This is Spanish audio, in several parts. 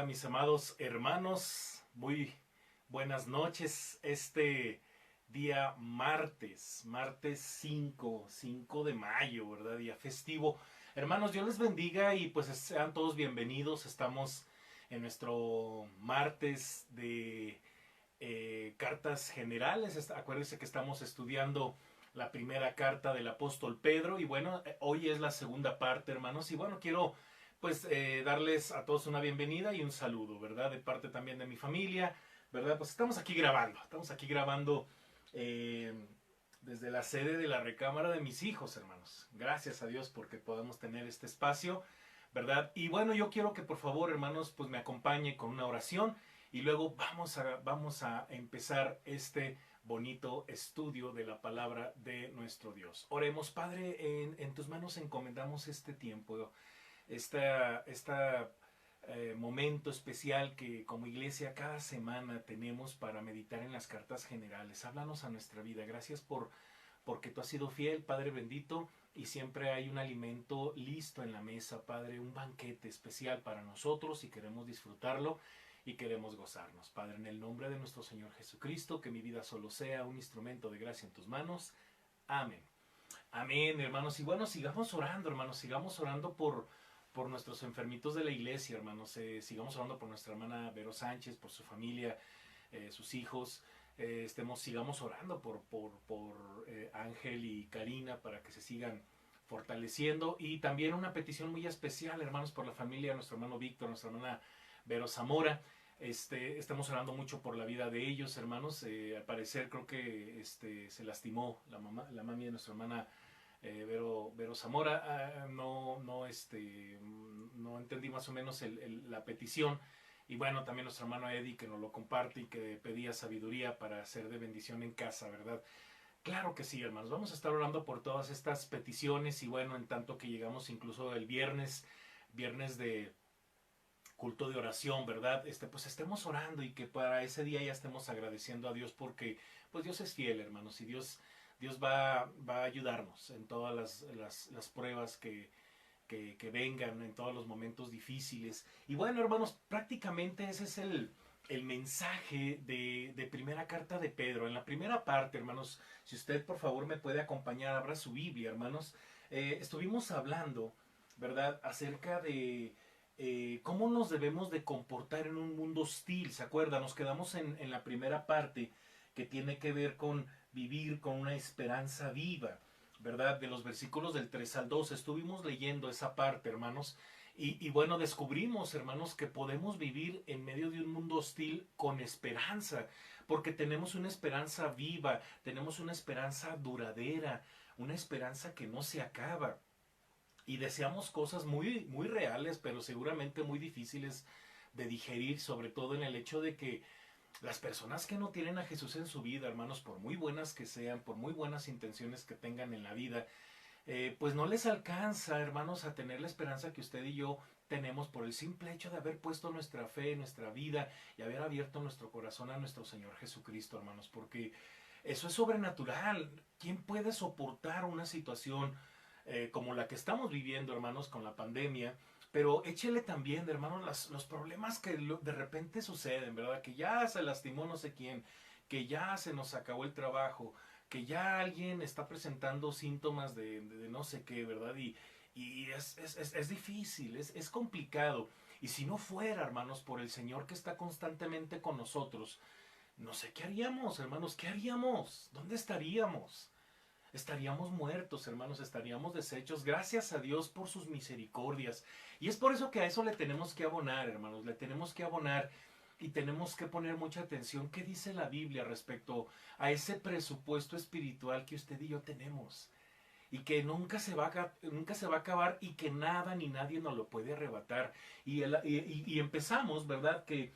mis amados hermanos, muy buenas noches. Este día martes 5 de mayo, ¿verdad? Día festivo. Hermanos, Dios les bendiga y pues sean todos bienvenidos. Estamos en nuestro martes de cartas generales. Acuérdense que estamos estudiando la primera carta del apóstol Pedro y bueno, hoy es la segunda parte, hermanos, y bueno, quiero pues darles a todos una bienvenida y un saludo, ¿verdad? De parte también de mi familia, ¿verdad? Pues estamos aquí grabando eh, desde la sede de la recámara de mis hijos, hermanos. Gracias a Dios porque podemos tener este espacio, ¿verdad? Y bueno, yo quiero que por favor, hermanos, pues me acompañe con una oración y luego vamos a empezar este bonito estudio de la palabra de nuestro Dios. Oremos, Padre, en tus manos encomendamos este tiempo, este momento especial que como iglesia cada semana tenemos para meditar en las cartas generales. Háblanos a nuestra vida. Gracias porque tú has sido fiel, Padre bendito, y siempre hay un alimento listo en la mesa, Padre, un banquete especial para nosotros y queremos disfrutarlo y queremos gozarnos. Padre, en el nombre de nuestro Señor Jesucristo, que mi vida solo sea un instrumento de gracia en tus manos. Amén. Amén, hermanos. Y bueno, sigamos orando, hermanos. Sigamos orando por nuestros enfermitos de la iglesia, hermanos. Sigamos orando por nuestra hermana Vero Sánchez, por su familia, sus hijos. Sigamos orando por Ángel y Karina para que se sigan fortaleciendo. Y también una petición muy especial, hermanos, por la familia de nuestro hermano Víctor, nuestra hermana Vero Zamora. Estamos orando mucho por la vida de ellos, hermanos. Al parecer creo que se lastimó la mami de nuestra hermana Vero Zamora. No entendí más o menos la petición. Y bueno, también nuestro hermano Eddie que nos lo comparte y que pedía sabiduría para ser de bendición en casa, ¿verdad? Claro que sí, hermanos. Vamos a estar orando por todas estas peticiones y bueno, en tanto que llegamos incluso el viernes de culto de oración, ¿verdad? Pues estemos orando y que para ese día ya estemos agradeciendo a Dios porque pues Dios es fiel, hermanos, y Dios va a ayudarnos en todas las pruebas que vengan, en todos los momentos difíciles. Y bueno, hermanos, prácticamente ese es el mensaje de primera carta de Pedro. En la primera parte, hermanos, si usted por favor me puede acompañar, abra su Biblia, hermanos. Estuvimos hablando, ¿verdad?, acerca de cómo nos debemos de comportar en un mundo hostil. ¿Se acuerdan? Nos quedamos en la primera parte que tiene que ver con vivir con una esperanza viva, ¿verdad? De los versículos del 3 al 2. Estuvimos leyendo esa parte, hermanos. Y bueno, descubrimos, hermanos, que podemos vivir en medio de un mundo hostil con esperanza, porque tenemos una esperanza viva, tenemos una esperanza duradera, una esperanza que no se acaba. Y deseamos cosas muy reales, pero seguramente muy difíciles de digerir, sobre todo en el hecho de que las personas que no tienen a Jesús en su vida, hermanos, por muy buenas que sean, por muy buenas intenciones que tengan en la vida, pues no les alcanza, hermanos, a tener la esperanza que usted y yo tenemos por el simple hecho de haber puesto nuestra fe, nuestra vida y haber abierto nuestro corazón a nuestro Señor Jesucristo, hermanos, porque eso es sobrenatural. ¿Quién puede soportar una situación como la que estamos viviendo, hermanos, con la pandemia? Pero échele también, hermanos, los problemas que de repente suceden, ¿verdad? Que ya se lastimó no sé quién, que ya se nos acabó el trabajo, que ya alguien está presentando síntomas de no sé qué, ¿verdad? Y es difícil, es complicado. Y si no fuera, hermanos, por el Señor que está constantemente con nosotros, no sé qué haríamos, hermanos, ¿qué haríamos? ¿Dónde estaríamos? Estaríamos muertos, hermanos, estaríamos deshechos. Gracias a Dios por sus misericordias. Y es por eso que a eso le tenemos que abonar, hermanos, le tenemos que abonar y tenemos que poner mucha atención. ¿Qué dice la Biblia respecto a ese presupuesto espiritual que usted y yo tenemos? Y que nunca se va a acabar y que nada ni nadie nos lo puede arrebatar. Y empezamos, ¿verdad? Que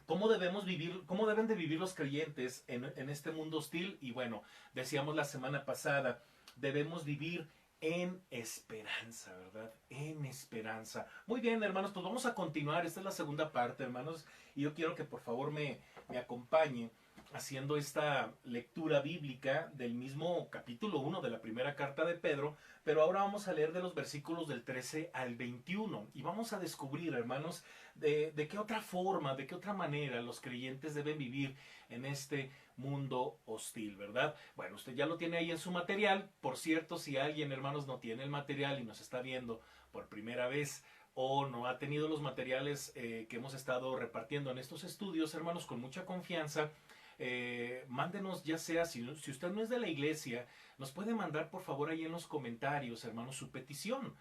cómo deben de vivir los creyentes en este mundo hostil. Y bueno, decíamos la semana pasada, debemos vivir en esperanza, ¿verdad? En esperanza. Muy bien, hermanos, pues vamos a continuar. Esta es la segunda parte, hermanos, y yo quiero que por favor me acompañe haciendo esta lectura bíblica del mismo capítulo 1 de la primera carta de Pedro, pero ahora vamos a leer de los versículos del 13 al 21 y vamos a descubrir, hermanos, de qué otra forma, de qué otra manera los creyentes deben vivir en este mundo hostil, ¿verdad? Bueno, usted ya lo tiene ahí en su material. Por cierto, si alguien, hermanos, no tiene el material y nos está viendo por primera vez o no ha tenido los materiales que hemos estado repartiendo en estos estudios, hermanos, con mucha confianza, mándenos, ya sea, si usted no es de la iglesia, nos puede mandar por favor ahí en los comentarios, hermanos, su petición,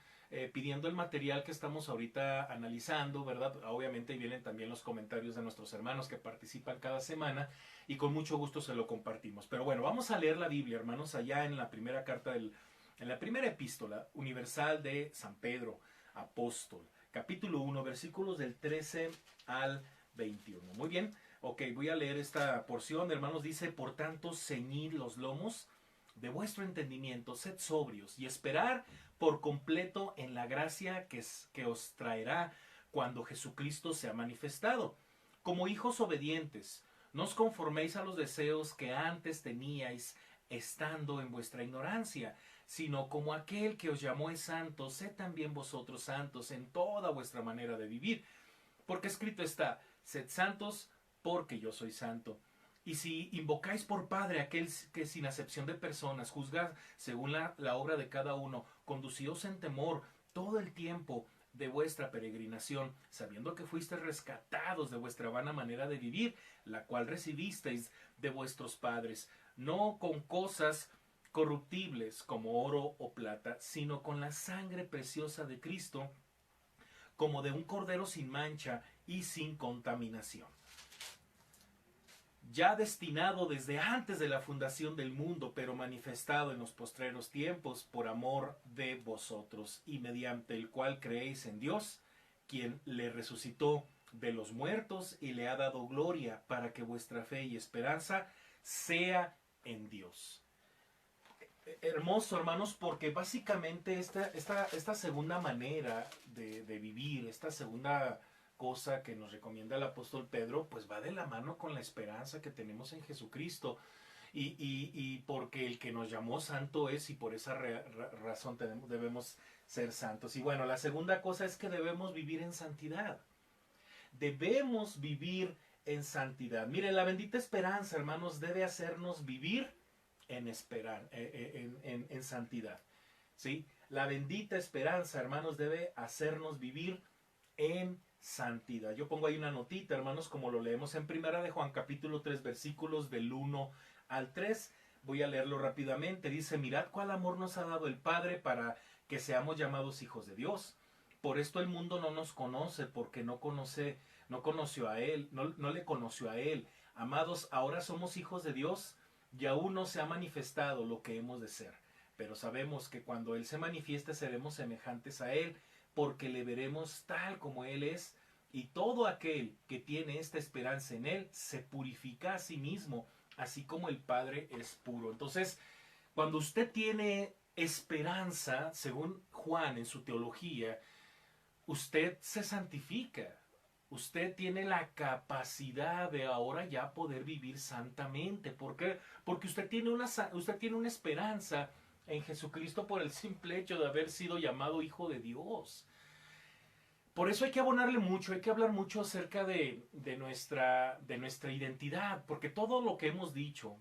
pidiendo el material que estamos ahorita analizando, ¿verdad? Obviamente vienen también los comentarios de nuestros hermanos que participan cada semana y con mucho gusto se lo compartimos. Pero bueno, vamos a leer la Biblia, hermanos, allá en la primera carta en la primera epístola universal de San Pedro, apóstol, capítulo 1, versículos del 13 al 21. Muy bien, ok, voy a leer esta porción, hermanos. Dice: por tanto, ceñid los lomos de vuestro entendimiento, sed sobrios y esperar por completo en la gracia que os traerá cuando Jesucristo sea manifestado. Como hijos obedientes, no os conforméis a los deseos que antes teníais estando en vuestra ignorancia, sino como aquel que os llamó es santo, sed también vosotros santos en toda vuestra manera de vivir. Porque escrito está: sed santos porque yo soy santo. Y si invocáis por Padre aquel que sin acepción de personas juzga según la obra de cada uno, conducíos en temor todo el tiempo de vuestra peregrinación, sabiendo que fuisteis rescatados de vuestra vana manera de vivir, la cual recibisteis de vuestros padres, no con cosas corruptibles como oro o plata, sino con la sangre preciosa de Cristo, como de un cordero sin mancha y sin contaminación, ya destinado desde antes de la fundación del mundo, pero manifestado en los postreros tiempos por amor de vosotros, y mediante el cual creéis en Dios, quien le resucitó de los muertos y le ha dado gloria, para que vuestra fe y esperanza sea en Dios. Hermoso, hermanos, porque básicamente esta segunda manera de vivir, esta segunda cosa que nos recomienda el apóstol Pedro, pues va de la mano con la esperanza que tenemos en Jesucristo. Y porque el que nos llamó santo es, y por esa razón debemos ser santos. Y bueno, la segunda cosa es que debemos vivir en santidad. Debemos vivir en santidad. Miren, la bendita esperanza, hermanos, debe hacernos vivir en santidad. ¿Sí? La bendita esperanza, hermanos, debe hacernos vivir en santidad. Yo pongo ahí una notita, hermanos, como lo leemos en Primera de Juan, capítulo 3, versículos del 1 al 3. Voy a leerlo rápidamente. Dice: mirad cuál amor nos ha dado el Padre para que seamos llamados hijos de Dios. Por esto el mundo no nos conoce, porque no conoció a Él, no le conoció a Él. Amados, ahora somos hijos de Dios, y aún no se ha manifestado lo que hemos de ser. Pero sabemos que cuando Él se manifieste seremos semejantes a Él, porque le veremos tal como Él es. Y todo aquel que tiene esta esperanza en Él se purifica a sí mismo, así como el Padre es puro. Entonces, cuando usted tiene esperanza, según Juan en su teología, usted se santifica. Usted tiene la capacidad de ahora ya poder vivir santamente. ¿Por qué? Porque usted tiene una esperanza en Jesucristo por el simple hecho de haber sido llamado hijo de Dios. Por eso hay que abonarle mucho, hay que hablar mucho acerca de nuestra identidad, porque todo lo que hemos dicho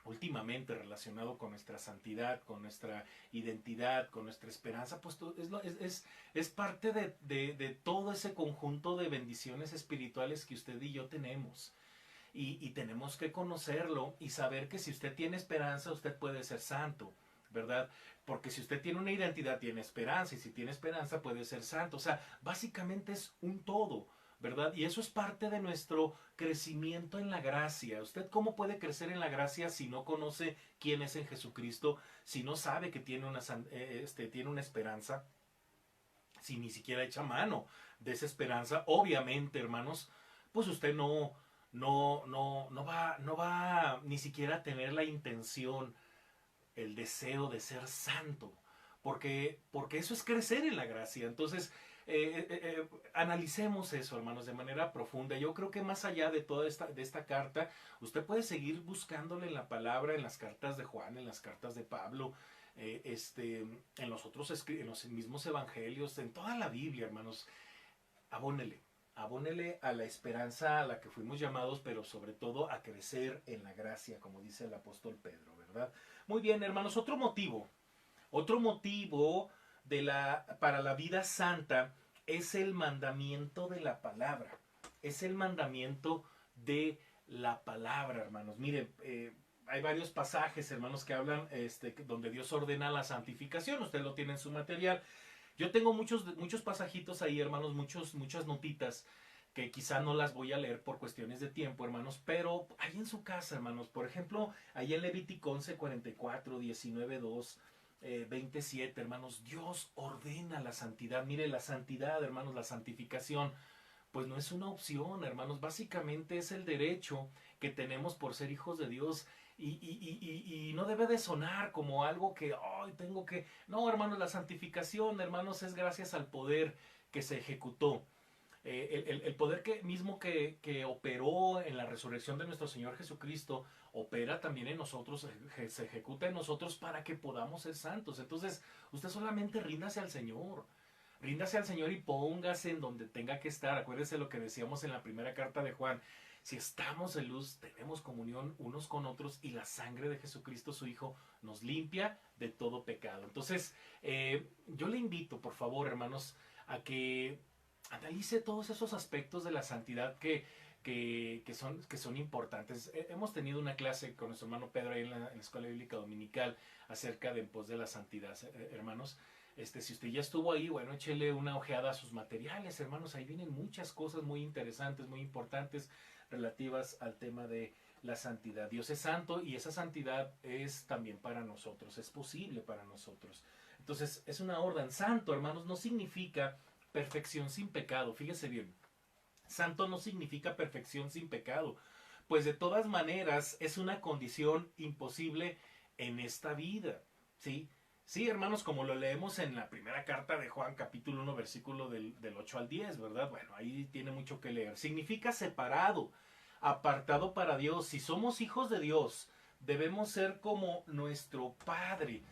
últimamente relacionado con nuestra santidad, con nuestra identidad, con nuestra esperanza, pues es parte de todo ese conjunto de bendiciones espirituales que usted y yo tenemos. Y tenemos que conocerlo y saber que si usted tiene esperanza, usted puede ser santo, ¿verdad? Porque si usted tiene una identidad, tiene esperanza, y si tiene esperanza, puede ser santo. O sea, básicamente es un todo, ¿verdad? Y eso es parte de nuestro crecimiento en la gracia. ¿Usted cómo puede crecer en la gracia si no conoce quién es en Jesucristo? Si no sabe que tiene una esperanza, si ni siquiera echa mano de esa esperanza, obviamente, hermanos, pues usted no va ni siquiera a tener la intención, el deseo de ser santo, porque eso es crecer en la gracia. Entonces, analicemos eso, hermanos, de manera profunda. Yo creo que más allá de toda esta carta, usted puede seguir buscándole en la palabra, en las cartas de Juan, en las cartas de Pablo, en los otros, en los mismos evangelios, en toda la Biblia, hermanos. Abónele, abónele a la esperanza a la que fuimos llamados, pero sobre todo a crecer en la gracia, como dice el apóstol Pedro, ¿verdad? Muy bien, hermanos, otro motivo para la vida santa es el mandamiento de la palabra. Es el mandamiento de la palabra, hermanos. Miren, hay varios pasajes, hermanos, que hablan donde Dios ordena la santificación. Usted lo tiene en su material. Yo tengo muchos pasajitos ahí, hermanos, muchas notitas que quizá no las voy a leer por cuestiones de tiempo, hermanos, pero ahí en su casa, hermanos, por ejemplo, ahí en Levítico 11:44, 19:2, 27, hermanos, Dios ordena la santidad. Mire, la santidad, hermanos, la santificación, pues no es una opción, hermanos, básicamente es el derecho que tenemos por ser hijos de Dios. Y no debe de sonar como algo que, ay, tengo que... No, hermanos, la santificación, hermanos, es gracias al poder que se ejecutó. El poder que operó en la resurrección de nuestro Señor Jesucristo, opera también en nosotros, se ejecuta en nosotros para que podamos ser santos. Entonces, usted solamente ríndase al Señor. Ríndase al Señor y póngase en donde tenga que estar. Acuérdese lo que decíamos en la primera carta de Juan. Si estamos en luz, tenemos comunión unos con otros y la sangre de Jesucristo, su Hijo, nos limpia de todo pecado. Entonces, yo le invito, por favor, hermanos, a que analice todos esos aspectos de la santidad que son importantes. Hemos tenido una clase con nuestro hermano Pedro ahí en la Escuela Bíblica Dominical acerca de en pos de la santidad, hermanos. Si usted ya estuvo ahí, bueno, échele una ojeada a sus materiales, hermanos. Ahí vienen muchas cosas muy interesantes, muy importantes relativas al tema de la santidad. Dios es santo y esa santidad es también para nosotros, es posible para nosotros. Entonces, es una orden. Santo, hermanos, no significa perfección sin pecado. Fíjese bien, santo no significa perfección sin pecado, pues de todas maneras es una condición imposible en esta vida, ¿sí? Sí, hermanos, como lo leemos en la primera carta de Juan, capítulo 1, versículo del 8 al 10, ¿verdad? Bueno, ahí tiene mucho que leer. Significa separado, apartado para Dios. Si somos hijos de Dios, debemos ser como nuestro Padre.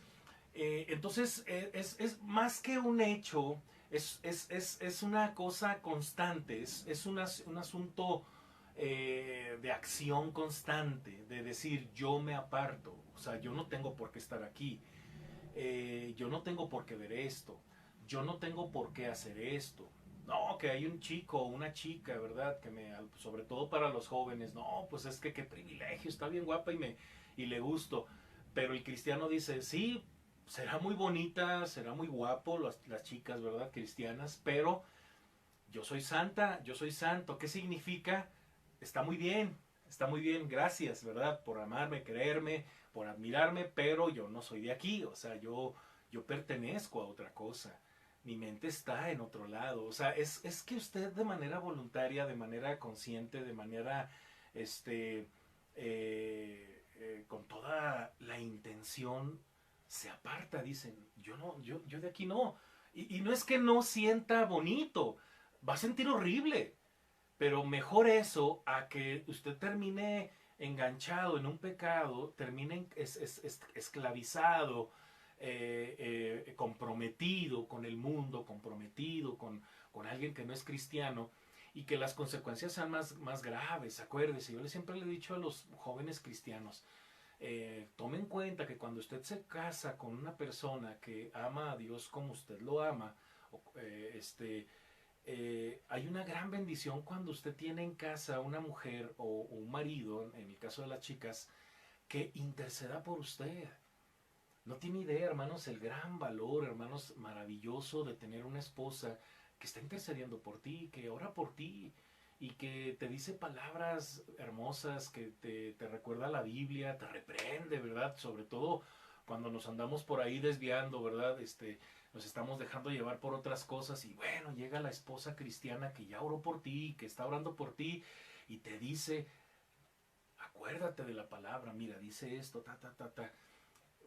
Entonces, es más que un hecho, es una cosa constante, es un asunto de acción constante, de decir, yo me aparto, o sea, yo no tengo por qué estar aquí. Yo no tengo por qué ver esto, yo no tengo por qué hacer esto. No, que hay un chico o una chica, ¿verdad? Sobre todo para los jóvenes, no, pues es que qué privilegio, está bien guapa y le gusto. Pero el cristiano dice, sí, será muy bonita, será muy guapo las chicas, ¿verdad? Cristianas, pero yo soy santa, yo soy santo. ¿Qué significa? Está muy bien, gracias, ¿verdad? Por amarme, quererme, por admirarme, pero yo no soy de aquí, o sea, yo pertenezco a otra cosa. Mi mente está en otro lado. O sea, es que usted de manera voluntaria, de manera consciente, de manera, con toda la intención, se aparta, dicen, yo de aquí no. Y no es que no sienta bonito, va a sentir horrible, pero mejor eso a que usted termine enganchado en un pecado, termine esclavizado, comprometido con el mundo, comprometido con alguien que no es cristiano, y que las consecuencias sean más graves. Acuérdese, siempre le he dicho a los jóvenes cristianos, tome en cuenta que cuando usted se casa con una persona que ama a Dios como usted lo ama, hay una gran bendición cuando usted tiene en casa una mujer o un marido, en el caso de las chicas, que interceda por usted. No tiene idea, hermanos, el gran valor, hermanos, maravilloso de tener una esposa que está intercediendo por ti, que ora por ti y que te dice palabras hermosas, que te recuerda la Biblia, te reprende, ¿verdad? Sobre todo cuando nos andamos por ahí desviando, ¿verdad? Nos estamos dejando llevar por otras cosas y bueno, llega la esposa cristiana que ya oró por ti, que está orando por ti y te dice, acuérdate de la palabra, mira, dice esto, ta, ta, ta, ta.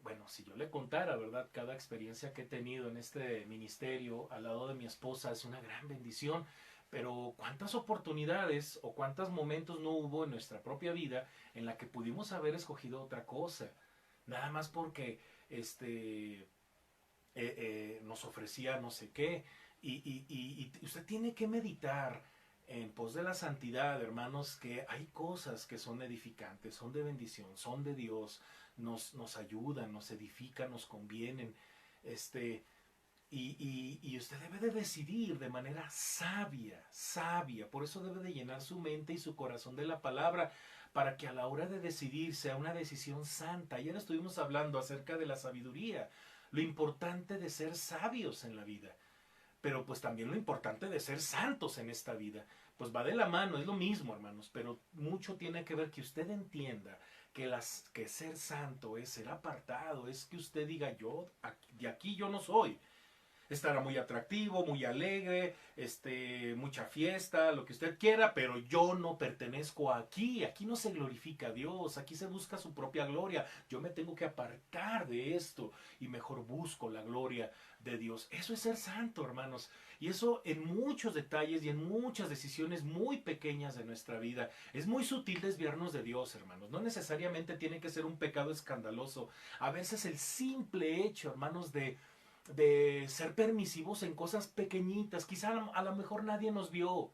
bueno, si yo le contara, ¿verdad? Cada experiencia que he tenido en este ministerio al lado de mi esposa es una gran bendición. Pero cuántas oportunidades o cuántos momentos no hubo en nuestra propia vida en la que pudimos haber escogido otra cosa. Nada más porque nos ofrecía no sé qué. Y usted tiene que meditar en pos de la santidad, hermanos, que hay cosas que son edificantes, son de bendición, son de Dios, nos ayudan, nos edifican, nos convienen. Este, y usted debe de decidir de manera sabia, sabia. Por eso debe de llenar su mente y su corazón de la palabra, para que a la hora de decidir sea una decisión santa. Ayer estuvimos hablando acerca de la sabiduría, lo importante de ser sabios en la vida, pero pues también lo importante de ser santos en esta vida. Pues va de la mano, es lo mismo, hermanos, pero mucho tiene que ver que usted entienda que ser santo es ser apartado, es que usted diga, yo, de aquí yo no soy. Estará muy atractivo, muy alegre, mucha fiesta, lo que usted quiera, pero yo no pertenezco aquí. Aquí no se glorifica a Dios, aquí se busca su propia gloria. Yo me tengo que apartar de esto y mejor busco la gloria de Dios. Eso es ser santo, hermanos. Y eso en muchos detalles y en muchas decisiones muy pequeñas de nuestra vida. Es muy sutil desviarnos de Dios, hermanos. No necesariamente tiene que ser un pecado escandaloso. A veces el simple hecho, hermanos, de ser permisivos en cosas pequeñitas. Quizá a lo mejor nadie nos vio.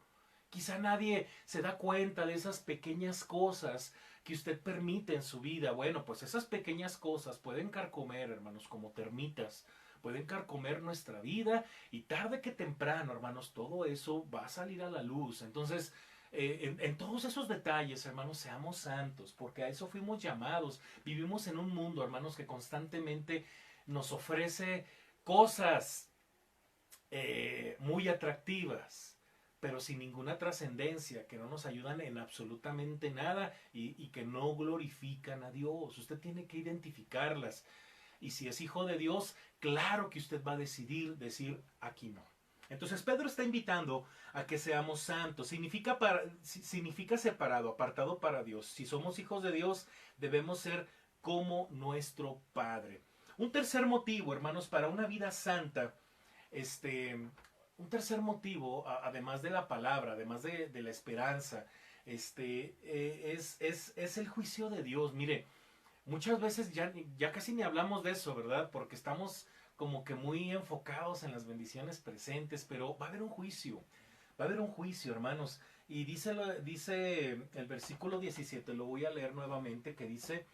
Quizá nadie se da cuenta de esas pequeñas cosas que usted permite en su vida. Bueno, pues esas pequeñas cosas pueden carcomer, hermanos, como termitas. Pueden carcomer nuestra vida y tarde que temprano, hermanos, todo eso va a salir a la luz. Entonces, en todos esos detalles, hermanos, seamos santos, porque a eso fuimos llamados. Vivimos en un mundo, hermanos, que constantemente nos ofrece cosas muy atractivas, pero sin ninguna trascendencia, que no nos ayudan en absolutamente nada y que no glorifican a Dios. Usted tiene que identificarlas. Y si es hijo de Dios, claro que usted va a decir, aquí no. Entonces Pedro está invitando a que seamos santos. Significa separado, apartado para Dios. Si somos hijos de Dios, debemos ser como nuestro Padre. Un tercer motivo, hermanos, para una vida santa, un tercer motivo, además de la palabra, además de la esperanza, es el juicio de Dios. Mire, muchas veces ya casi ni hablamos de eso, ¿verdad? Porque estamos como que muy enfocados en las bendiciones presentes, pero va a haber un juicio, hermanos. Y dice el versículo 17, lo voy a leer nuevamente, que dice,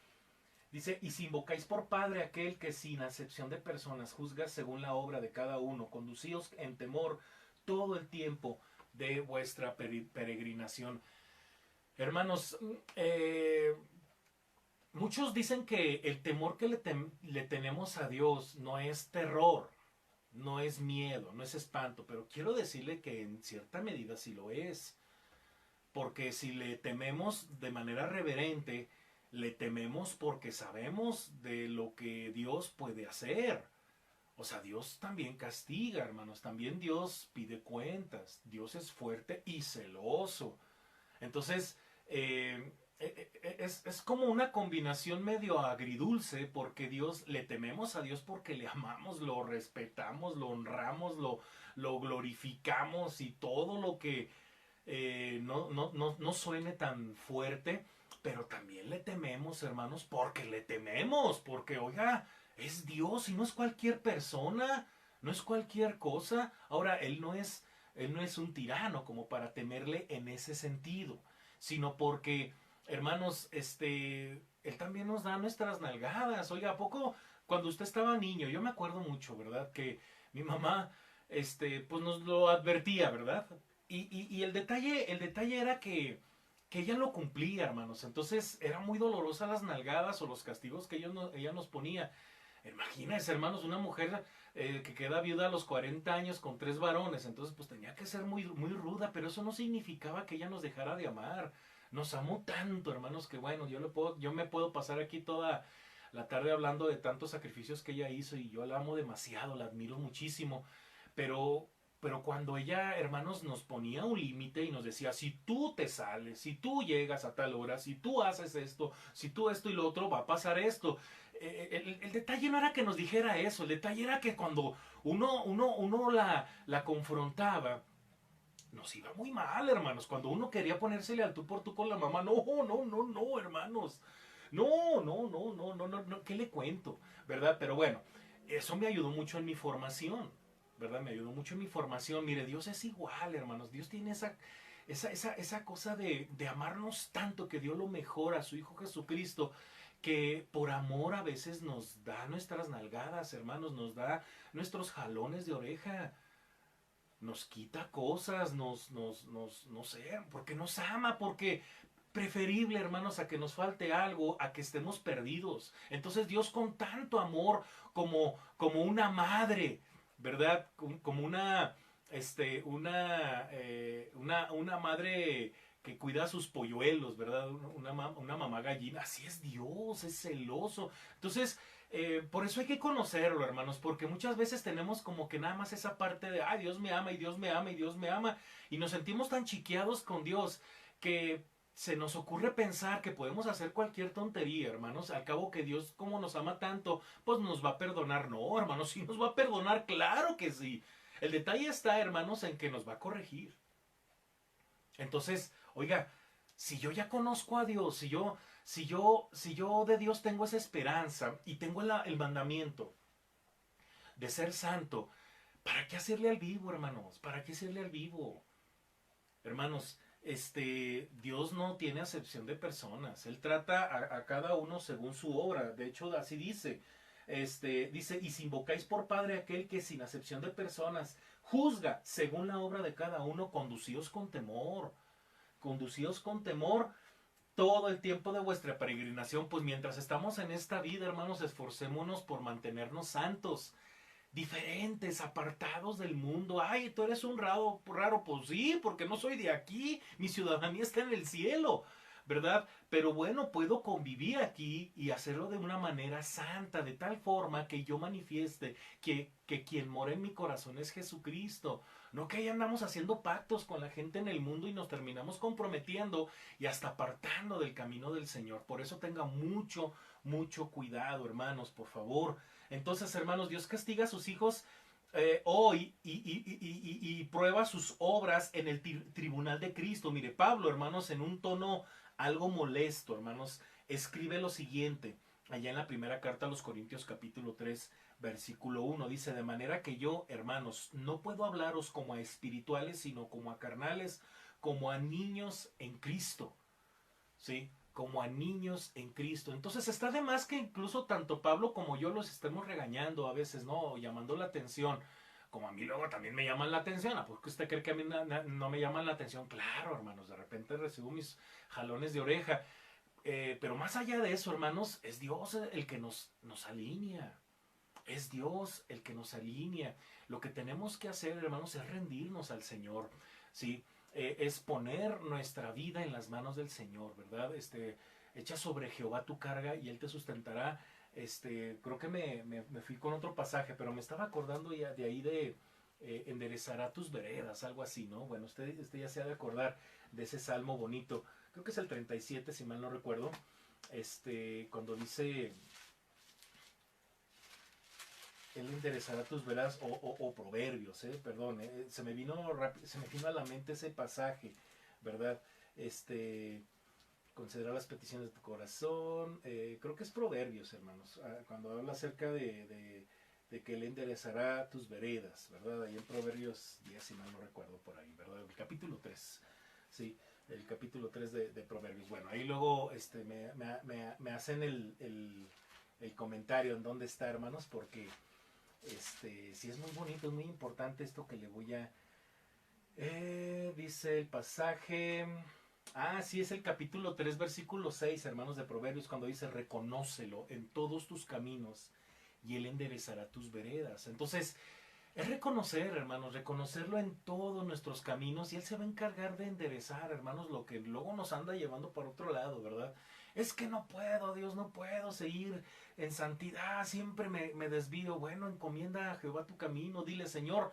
y si invocáis por Padre aquel que sin acepción de personas juzga según la obra de cada uno, conducíos en temor todo el tiempo de vuestra peregrinación. Hermanos, muchos dicen que el temor que le tenemos a Dios no es terror, no es miedo, no es espanto, pero quiero decirle que en cierta medida sí lo es. Porque si le tememos de manera reverente, le tememos porque sabemos de lo que Dios puede hacer. O sea, Dios también castiga, hermanos, también Dios pide cuentas, Dios es fuerte y celoso. Entonces, es como una combinación medio agridulce, porque le tememos a Dios porque le amamos, lo respetamos, lo honramos, lo glorificamos y todo lo que no suene tan fuerte, pero también le tememos, hermanos, porque oiga, es Dios y no es cualquier persona, no es cualquier cosa. Ahora, él no es un tirano como para temerle en ese sentido, sino porque, hermanos, él también nos da nuestras nalgadas. Oiga, ¿a poco cuando usted estaba niño? Yo me acuerdo mucho, ¿verdad? Que mi mamá, pues nos lo advertía, ¿verdad? Y el detalle era que ella lo cumplía, hermanos. Entonces, era muy dolorosa las nalgadas o los castigos que ella nos ponía. Imagínense, hermanos, una mujer que queda viuda a los 40 años con 3 varones. Entonces, pues tenía que ser muy, muy ruda, pero eso no significaba que ella nos dejara de amar. Nos amó tanto, hermanos, que bueno, yo me puedo pasar aquí toda la tarde hablando de tantos sacrificios que ella hizo, y yo la amo demasiado, la admiro muchísimo. Pero, pero cuando ella, hermanos, nos ponía un límite y nos decía, si tú te sales, si tú llegas a tal hora, si tú haces esto, si tú esto y lo otro, va a pasar esto. el detalle no era que nos dijera eso, el detalle era que cuando uno la confrontaba, nos iba muy mal, hermanos. Cuando uno quería ponérsele al tú por tú con la mamá, no, hermanos. No, ¿qué le cuento? ¿Verdad? Pero bueno, eso me ayudó mucho en mi formación, ¿verdad? Me ayudó mucho en mi formación. Mire, Dios es igual, hermanos. Dios tiene esa cosa de amarnos tanto que dio lo mejor a su Hijo Jesucristo, que por amor a veces nos da nuestras nalgadas, hermanos, nos da nuestros jalones de oreja, nos quita cosas, no sé, porque nos ama, porque preferible, hermanos, a que nos falte algo, a que estemos perdidos. Entonces Dios con tanto amor como una madre, ¿verdad? Como una madre que cuida a sus polluelos, ¿verdad? Una mamá gallina. Así es Dios, es celoso. Entonces, por eso hay que conocerlo, hermanos, porque muchas veces tenemos como que nada más esa parte de, ay, Dios me ama y Dios me ama y Dios me ama, y nos sentimos tan chiqueados con Dios que se nos ocurre pensar que podemos hacer cualquier tontería, hermanos. Al cabo que Dios, como nos ama tanto, pues nos va a perdonar. No, hermanos, sí nos va a perdonar, claro que sí. El detalle está, hermanos, en que nos va a corregir. Entonces, oiga, si yo ya conozco a Dios, si yo de Dios tengo esa esperanza y tengo el mandamiento de ser santo, ¿para qué hacerle al vivo, hermanos? ¿Para qué hacerle al vivo? Hermanos, Dios no tiene acepción de personas. Él trata a cada uno según su obra. De hecho, así dice. Dice, y si invocáis por Padre aquel que sin acepción de personas juzga según la obra de cada uno, conducíos con temor. Conducíos con temor todo el tiempo de vuestra peregrinación, pues mientras estamos en esta vida, hermanos, esforcémonos por mantenernos santos, diferentes, apartados del mundo. Ay, tú eres un raro, pues sí, porque no soy de aquí, mi ciudadanía está en el cielo, ¿verdad? Pero bueno, puedo convivir aquí y hacerlo de una manera santa, de tal forma que yo manifieste que quien mora en mi corazón es Jesucristo. No que ahí andamos haciendo pactos con la gente en el mundo y nos terminamos comprometiendo y hasta apartando del camino del Señor. Por eso tenga mucho cuidado, hermanos, por favor. Entonces, hermanos, Dios castiga a sus hijos hoy y prueba sus obras en el tribunal de Cristo. Mire, Pablo, hermanos, en un tono algo molesto, hermanos, escribe lo siguiente, allá en la primera carta a los Corintios capítulo 3, versículo 1, dice, de manera que yo, hermanos, no puedo hablaros como a espirituales, sino como a carnales, como a niños en Cristo, ¿sí? Como a niños en Cristo. Entonces está de más que incluso tanto Pablo como yo los estemos regañando a veces, ¿no? O llamando la atención. Como a mí luego también me llaman la atención. ¿A poco usted cree que a mí no me llaman la atención? Claro, hermanos, de repente recibo mis jalones de oreja. Pero más allá de eso, hermanos, es Dios el que nos alinea. Es Dios el que nos alinea. Lo que tenemos que hacer, hermanos, es rendirnos al Señor, ¿sí? Es poner nuestra vida en las manos del Señor, ¿verdad? Echa sobre Jehová tu carga y Él te sustentará. Creo que me fui con otro pasaje, pero me estaba acordando ya de ahí de enderezará tus veredas, algo así, ¿no? Bueno, usted ya se ha de acordar de ese salmo bonito. Creo que es el 37, si mal no recuerdo. Cuando dice él enderezará tus veras o proverbios, perdón, se me vino a la mente ese pasaje, ¿verdad? Considera las peticiones de tu corazón, creo que es proverbios, hermanos, cuando habla acerca de que él enderezará tus veredas, ¿verdad? Ahí en Proverbios 10, si mal no recuerdo por ahí, ¿verdad? El capítulo 3, sí, el capítulo 3 de Proverbios. Bueno, ahí luego me hacen el comentario en dónde está, hermanos, porque sí es muy bonito, es muy importante esto que le voy a... dice el pasaje... Sí, es el capítulo 3, versículo 6, hermanos de Proverbios, cuando dice, reconócelo en todos tus caminos y Él enderezará tus veredas. Entonces, es reconocer, hermanos, reconocerlo en todos nuestros caminos y Él se va a encargar de enderezar, hermanos, lo que luego nos anda llevando por otro lado, ¿verdad? Es que no puedo, Dios, no puedo seguir en santidad, siempre me desvío. Bueno, encomienda a Jehová tu camino, dile, Señor,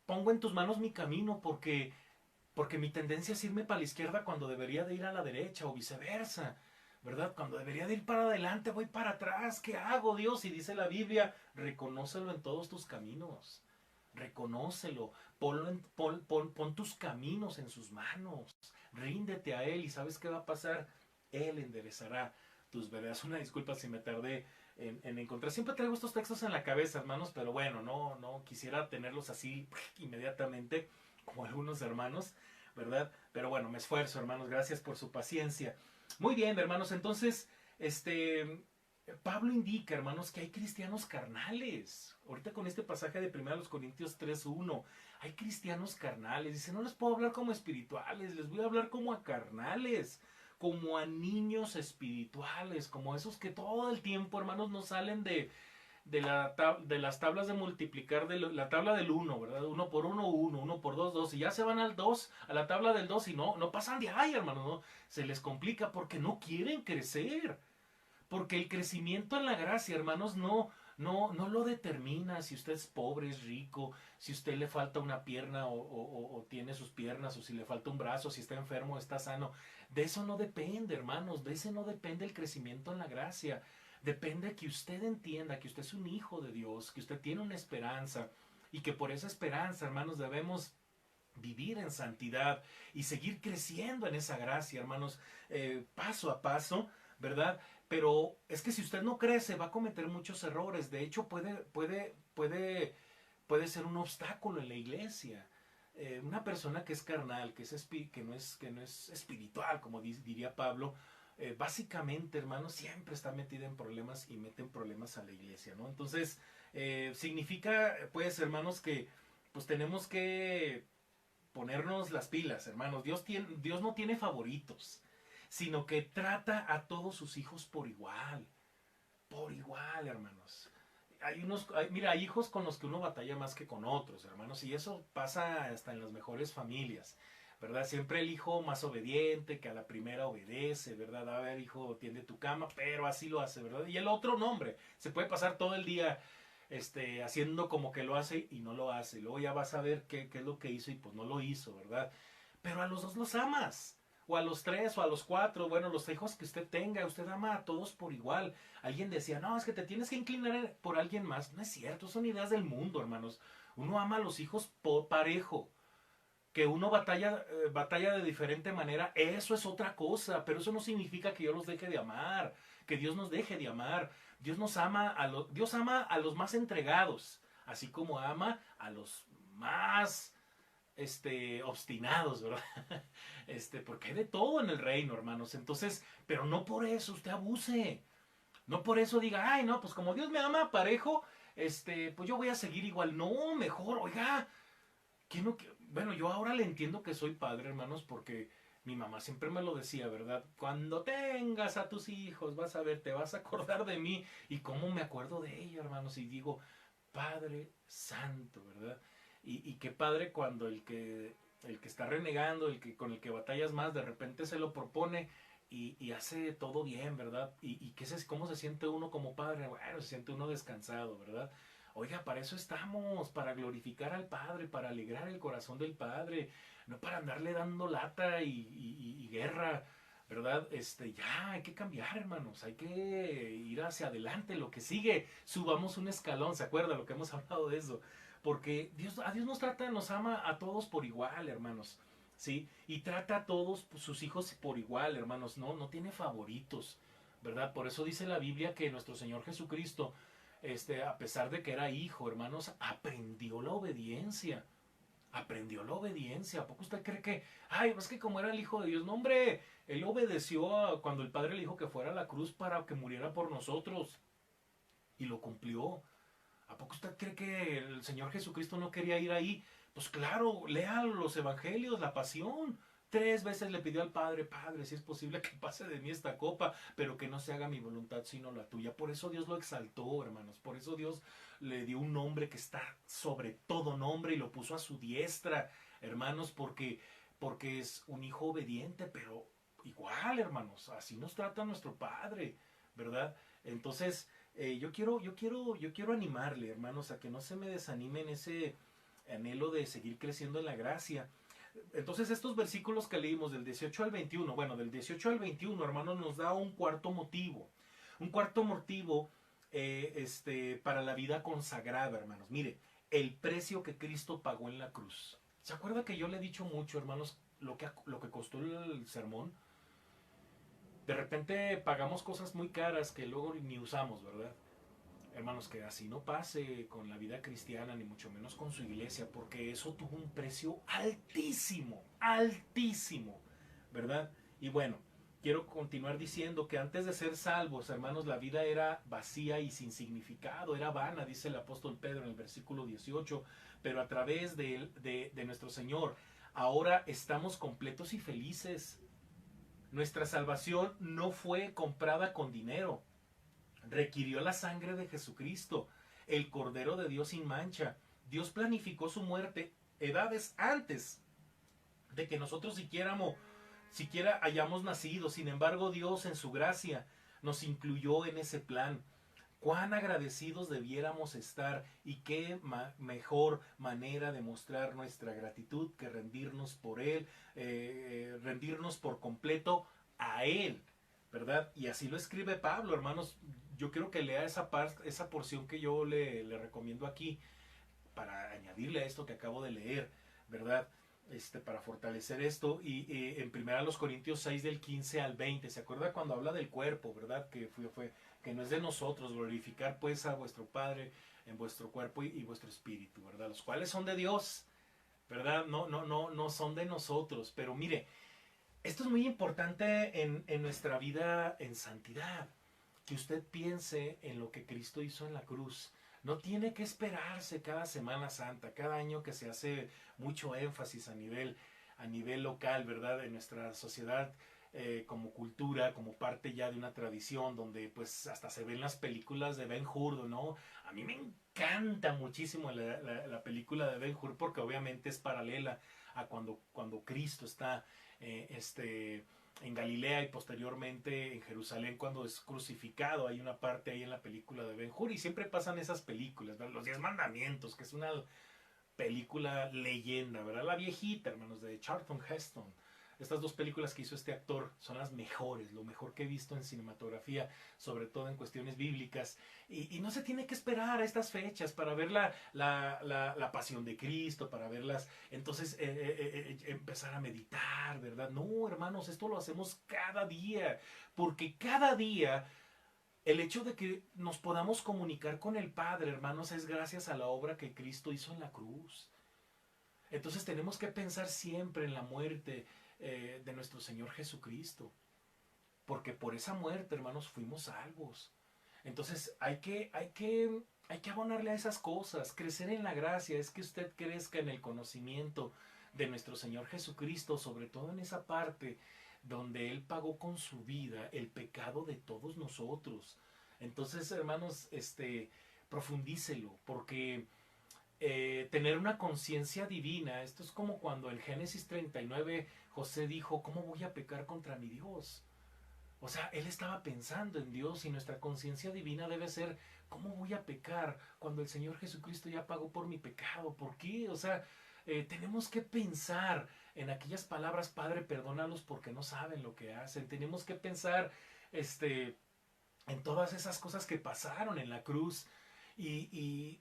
pongo en tus manos mi camino porque mi tendencia es irme para la izquierda cuando debería de ir a la derecha o viceversa, ¿verdad? Cuando debería de ir para adelante, voy para atrás. ¿Qué hago, Dios? Y dice la Biblia, reconócelo en todos tus caminos. Reconócelo. Pon tus caminos en sus manos. Ríndete a Él y ¿sabes qué va a pasar? Él enderezará tus veredas. Una disculpa si me tardé en encontrar. Siempre traigo estos textos en la cabeza, hermanos, pero bueno, no quisiera tenerlos así inmediatamente como algunos hermanos, ¿verdad? Pero bueno, me esfuerzo, hermanos. Gracias por su paciencia. Muy bien, hermanos. Entonces, Pablo indica, hermanos, que hay cristianos carnales. Ahorita con este pasaje de 1 Corintios 3:1, hay cristianos carnales. Dice, no les puedo hablar como espirituales, les voy a hablar como a carnales, como a niños espirituales, como esos que todo el tiempo, hermanos, no salen de las tablas de multiplicar, de la tabla del 1, ¿verdad? 1 por 1, 1, 1 por 2, 2, y ya se van al 2, a la tabla del 2 y no pasan de ahí, hermanos, no, se les complica porque no quieren crecer. Porque el crecimiento en la gracia, hermanos, no lo determina si usted es pobre, es rico, si usted le falta una pierna o tiene sus piernas, o si le falta un brazo, si está enfermo o está sano. De eso no depende, hermanos, de ese no depende el crecimiento en la gracia. Depende que usted entienda que usted es un hijo de Dios, que usted tiene una esperanza y que por esa esperanza, hermanos, debemos vivir en santidad y seguir creciendo en esa gracia, hermanos, paso a paso, ¿verdad? Pero es que si usted no crece va a cometer muchos errores. De hecho, puede ser un obstáculo en la iglesia. Una persona que es carnal, que no es espiritual, como diría Pablo, básicamente, hermanos, siempre está metida en problemas y mete en problemas a la iglesia, ¿no? Entonces, significa, pues, hermanos, que pues tenemos que ponernos las pilas, hermanos. Dios no tiene favoritos, sino que trata a todos sus hijos por igual, hermanos. Mira, hay hijos con los que uno batalla más que con otros, hermanos, y eso pasa hasta en las mejores familias, ¿verdad? Siempre el hijo más obediente, que a la primera obedece, ¿verdad? A ver, hijo, tiende tu cama, pero así lo hace, ¿verdad? Y el otro, no, hombre, se puede pasar todo el día haciendo como que lo hace y no lo hace. Luego ya vas a ver qué es lo que hizo y pues no lo hizo, ¿verdad? Pero a los dos los amas. O a los tres o a los cuatro, bueno, los hijos que usted tenga, usted ama a todos por igual. Alguien decía, no, es que te tienes que inclinar por alguien más. No es cierto, son ideas del mundo, hermanos. Uno ama a los hijos por parejo. Que uno batalla de diferente manera, eso es otra cosa, pero eso no significa que yo los deje de amar, que Dios nos deje de amar. Dios ama a los más entregados, así como ama a los más obstinados, ¿verdad? Porque hay de todo en el reino, hermanos. Entonces, pero no por eso usted abuse. No por eso diga, ay, no, pues como Dios me ama parejo, pues yo voy a seguir igual. No, mejor, oiga, que no, bueno, yo ahora le entiendo que soy padre, hermanos, porque mi mamá siempre me lo decía, ¿verdad? Cuando tengas a tus hijos, vas a ver, te vas a acordar de mí. Y cómo me acuerdo de ella, hermanos, y digo, Padre Santo, ¿verdad? Y qué padre cuando el que está renegando, con el que batallas más, de repente se lo propone y hace todo bien, ¿verdad? ¿Cómo se siente uno como padre? Bueno, se siente uno descansado, ¿verdad? Oiga, para eso estamos, para glorificar al Padre, para alegrar el corazón del Padre, no para andarle dando lata y guerra, ¿verdad? Ya hay que cambiar, hermanos, hay que ir hacia adelante, lo que sigue, subamos un escalón, ¿se acuerda lo que hemos hablado de eso? Porque a Dios nos ama a todos por igual, hermanos, ¿sí? Y trata a todos sus hijos por igual, hermanos, no tiene favoritos, ¿verdad? Por eso dice la Biblia que nuestro Señor Jesucristo, a pesar de que era hijo, hermanos, aprendió la obediencia. Aprendió la obediencia. ¿A poco usted cree que, ay, es que como era el hijo de Dios? No, hombre, él obedeció cuando el Padre le dijo que fuera a la cruz para que muriera por nosotros. Y lo cumplió. ¿A poco usted cree que el Señor Jesucristo no quería ir ahí? Pues claro, lea los evangelios, la pasión. 3 veces le pidió al Padre, Padre, si es posible que pase de mí esta copa, pero que no se haga mi voluntad sino la tuya. Por eso Dios lo exaltó, hermanos. Por eso Dios le dio un nombre que está sobre todo nombre y lo puso a su diestra, hermanos, porque es un hijo obediente, pero igual, hermanos, así nos trata nuestro Padre, ¿verdad? Entonces, yo quiero animarle, hermanos, a que no se me desanime en ese anhelo de seguir creciendo en la gracia. Entonces estos versículos que leímos del 18 al 21, bueno, del 18 al 21, hermanos, nos da un cuarto motivo. Un cuarto motivo para la vida consagrada, hermanos. Mire, el precio que Cristo pagó en la cruz. ¿Se acuerda que yo le he dicho mucho, hermanos, lo que costó el sermón? De repente pagamos cosas muy caras que luego ni usamos, ¿verdad? Hermanos, que así no pase con la vida cristiana, ni mucho menos con su iglesia, porque eso tuvo un precio altísimo, altísimo, ¿verdad? Y bueno, quiero continuar diciendo que antes de ser salvos, hermanos, la vida era vacía y sin significado, era vana, dice el apóstol Pedro en el versículo 18, pero a través de nuestro Señor, ahora estamos completos y felices. Nuestra salvación no fue comprada con dinero, requirió la sangre de Jesucristo, el Cordero de Dios sin mancha. Dios planificó su muerte edades antes de que nosotros siquiera hayamos nacido. Sin embargo, Dios en su gracia nos incluyó en ese plan. Cuán agradecidos debiéramos estar, y qué mejor manera de mostrar nuestra gratitud que rendirnos por Él, rendirnos por completo a Él, ¿verdad? Y así lo escribe Pablo, hermanos. Yo quiero que lea esa porción que yo le recomiendo aquí, para añadirle a esto que acabo de leer, ¿verdad? Para fortalecer esto. Y en 1 Corintios 6 del 15 al 20, ¿se acuerda cuando habla del cuerpo, verdad? Que no es de nosotros, glorificar pues a vuestro Padre en vuestro cuerpo y vuestro espíritu, ¿verdad? Los cuales son de Dios, ¿verdad? No son de nosotros. Pero mire, esto es muy importante en nuestra vida en santidad. Que usted piense en lo que Cristo hizo en la cruz. No tiene que esperarse cada Semana Santa, cada año que se hace mucho énfasis a nivel local, ¿verdad? En nuestra sociedad, como cultura, como parte ya de una tradición, donde pues hasta se ven las películas de Ben-Hur, ¿no? A mí me encanta muchísimo la película de Ben-Hur, porque obviamente es paralela a cuando Cristo está en Galilea y posteriormente en Jerusalén cuando es crucificado. Hay una parte ahí en la película de Ben-Hur, y siempre pasan esas películas, ¿verdad? Los 10 Mandamientos, que es una película leyenda, ¿verdad? La viejita, hermanos, de Charlton Heston. Estas dos películas que hizo este actor son las mejores, lo mejor que he visto en cinematografía, sobre todo en cuestiones bíblicas. Y no se tiene que esperar a estas fechas para ver la pasión de Cristo, para verlas, entonces empezar a meditar, ¿verdad? No, hermanos, esto lo hacemos cada día, porque cada día el hecho de que nos podamos comunicar con el Padre, hermanos, es gracias a la obra que Cristo hizo en la cruz. Entonces tenemos que pensar siempre en la muerte de nuestro Señor Jesucristo, porque por esa muerte, hermanos, fuimos salvos. Entonces hay que abonarle a esas cosas. Crecer en la gracia es que usted crezca en el conocimiento de nuestro Señor Jesucristo, sobre todo en esa parte donde Él pagó con su vida el pecado de todos nosotros. Entonces, hermanos, profundícelo, porque tener una conciencia divina, esto es como cuando en Génesis 39 José dijo, ¿cómo voy a pecar contra mi Dios? O sea, él estaba pensando en Dios, y nuestra conciencia divina debe ser, ¿cómo voy a pecar cuando el Señor Jesucristo ya pagó por mi pecado? ¿Por qué? O sea, tenemos que pensar en aquellas palabras, Padre, perdónalos porque no saben lo que hacen. Tenemos que pensar en todas esas cosas que pasaron en la cruz, y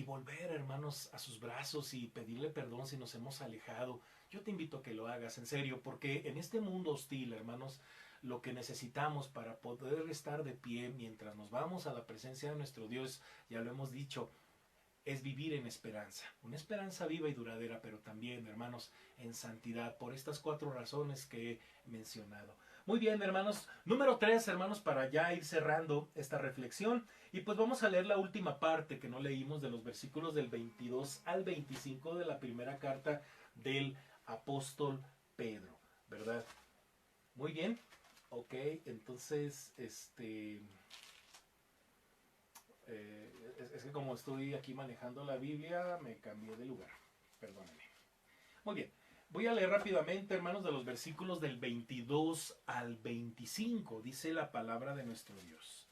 volver, hermanos, a sus brazos y pedirle perdón si nos hemos alejado. Yo te invito a que lo hagas, en serio, porque en este mundo hostil, hermanos, lo que necesitamos para poder estar de pie mientras nos vamos a la presencia de nuestro Dios, ya lo hemos dicho, es vivir en esperanza, una esperanza viva y duradera, pero también, hermanos, en santidad, por estas 4 razones que he mencionado. Muy bien, hermanos. Número 3, hermanos, para ya ir cerrando esta reflexión. Y pues vamos a leer la última parte que no leímos, de los versículos del 22 al 25 de la primera carta del apóstol Pedro, ¿verdad? Muy bien. Ok, entonces, es que como estoy aquí manejando la Biblia, me cambié de lugar. Perdónenme. Muy bien. Voy a leer rápidamente, hermanos, de los versículos del 22 al 25. Dice la palabra de nuestro Dios.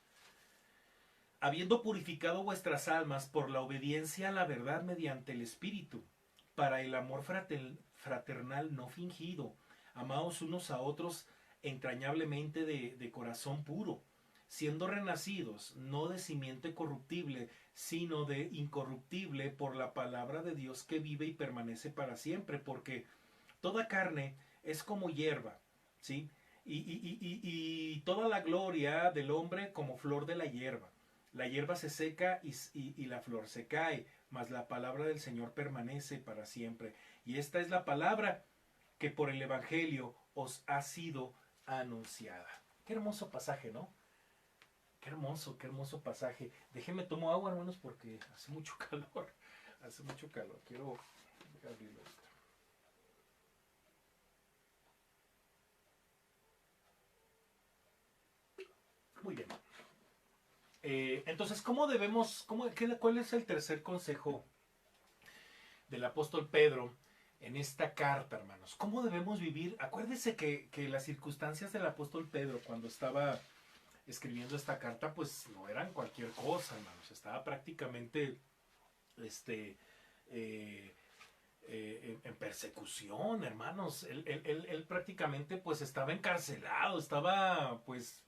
Habiendo purificado vuestras almas por la obediencia a la verdad mediante el Espíritu, para el amor fraternal no fingido. Amaos unos a otros entrañablemente de corazón puro, siendo renacidos no de simiente corruptible, sino de incorruptible por la palabra de Dios que vive y permanece para siempre, porque toda carne es como hierba, ¿sí? Y toda la gloria del hombre como flor de la hierba. La hierba se seca y la flor se cae, mas la palabra del Señor permanece para siempre. Y esta es la palabra que por el Evangelio os ha sido anunciada. Qué hermoso pasaje, ¿no? Qué hermoso pasaje. Déjenme tomo agua, hermanos, porque hace mucho calor. Hace mucho calor. Quiero abrirlo. Muy bien. Entonces, ¿cómo debemos, cuál es el tercer consejo del apóstol Pedro en esta carta, hermanos? ¿Cómo debemos vivir? Acuérdense que las circunstancias del apóstol Pedro cuando estaba escribiendo esta carta, pues no eran cualquier cosa, hermanos. Estaba prácticamente en persecución, hermanos. Él prácticamente pues estaba encarcelado, estaba pues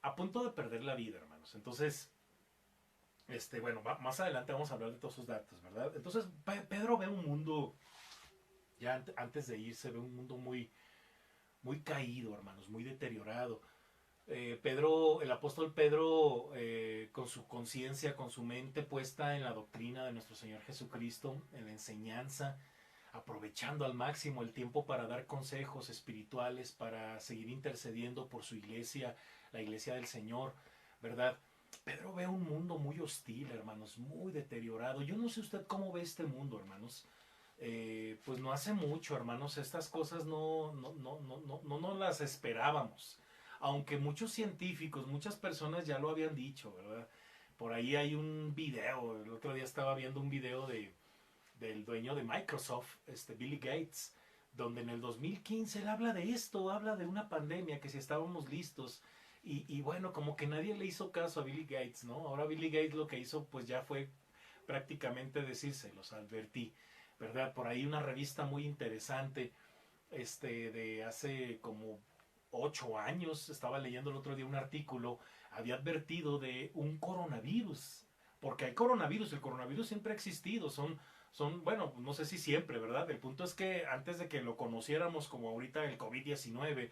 a punto de perder la vida, hermanos. Entonces, bueno, más adelante vamos a hablar de todos esos datos, ¿verdad? Entonces, Pedro ve un mundo, ya antes de irse, ve un mundo muy, muy caído, hermanos, muy deteriorado. El apóstol Pedro, con su conciencia, con su mente puesta en la doctrina de nuestro Señor Jesucristo, en la enseñanza, aprovechando al máximo el tiempo para dar consejos espirituales, para seguir intercediendo por su iglesia, la iglesia del Señor, ¿verdad? Pedro ve un mundo muy hostil, hermanos, muy deteriorado. Yo no sé usted cómo ve este mundo, hermanos. Pues no hace mucho, hermanos, estas cosas no las esperábamos. Aunque muchos científicos, muchas personas ya lo habían dicho, ¿verdad? Por ahí hay un video, el otro día estaba viendo un video del dueño de Microsoft, Bill Gates, donde en el 2015 él habla de esto, habla de una pandemia, que si estábamos listos. Y bueno, como que nadie le hizo caso a Bill Gates, ¿no? Ahora Bill Gates lo que hizo pues ya fue prácticamente decirse, los advertí, ¿verdad? Por ahí una revista muy interesante, de hace como 8 años, estaba leyendo el otro día un artículo, había advertido de un coronavirus, porque hay coronavirus, el coronavirus siempre ha existido, bueno, no sé si siempre, ¿verdad? El punto es que antes de que lo conociéramos como ahorita el COVID-19,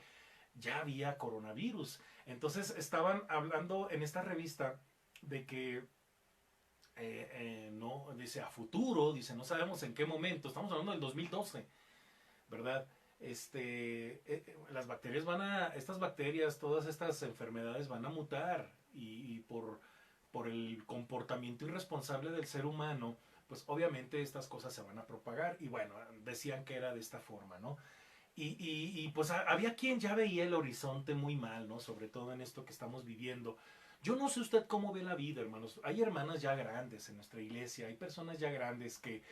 ya había coronavirus. Entonces estaban hablando en esta revista de que no, dice a futuro, dice no sabemos en qué momento, estamos hablando del 2012, ¿verdad? Las bacterias estas bacterias, todas estas enfermedades van a mutar y por el comportamiento irresponsable del ser humano, pues obviamente estas cosas se van a propagar y bueno, decían que era de esta forma, ¿no? Pues había quien ya veía el horizonte muy mal, ¿no? Sobre todo en esto que estamos viviendo. Yo no sé usted cómo ve la vida, hermanos. Hay hermanas ya grandes en nuestra iglesia, hay personas ya grandes que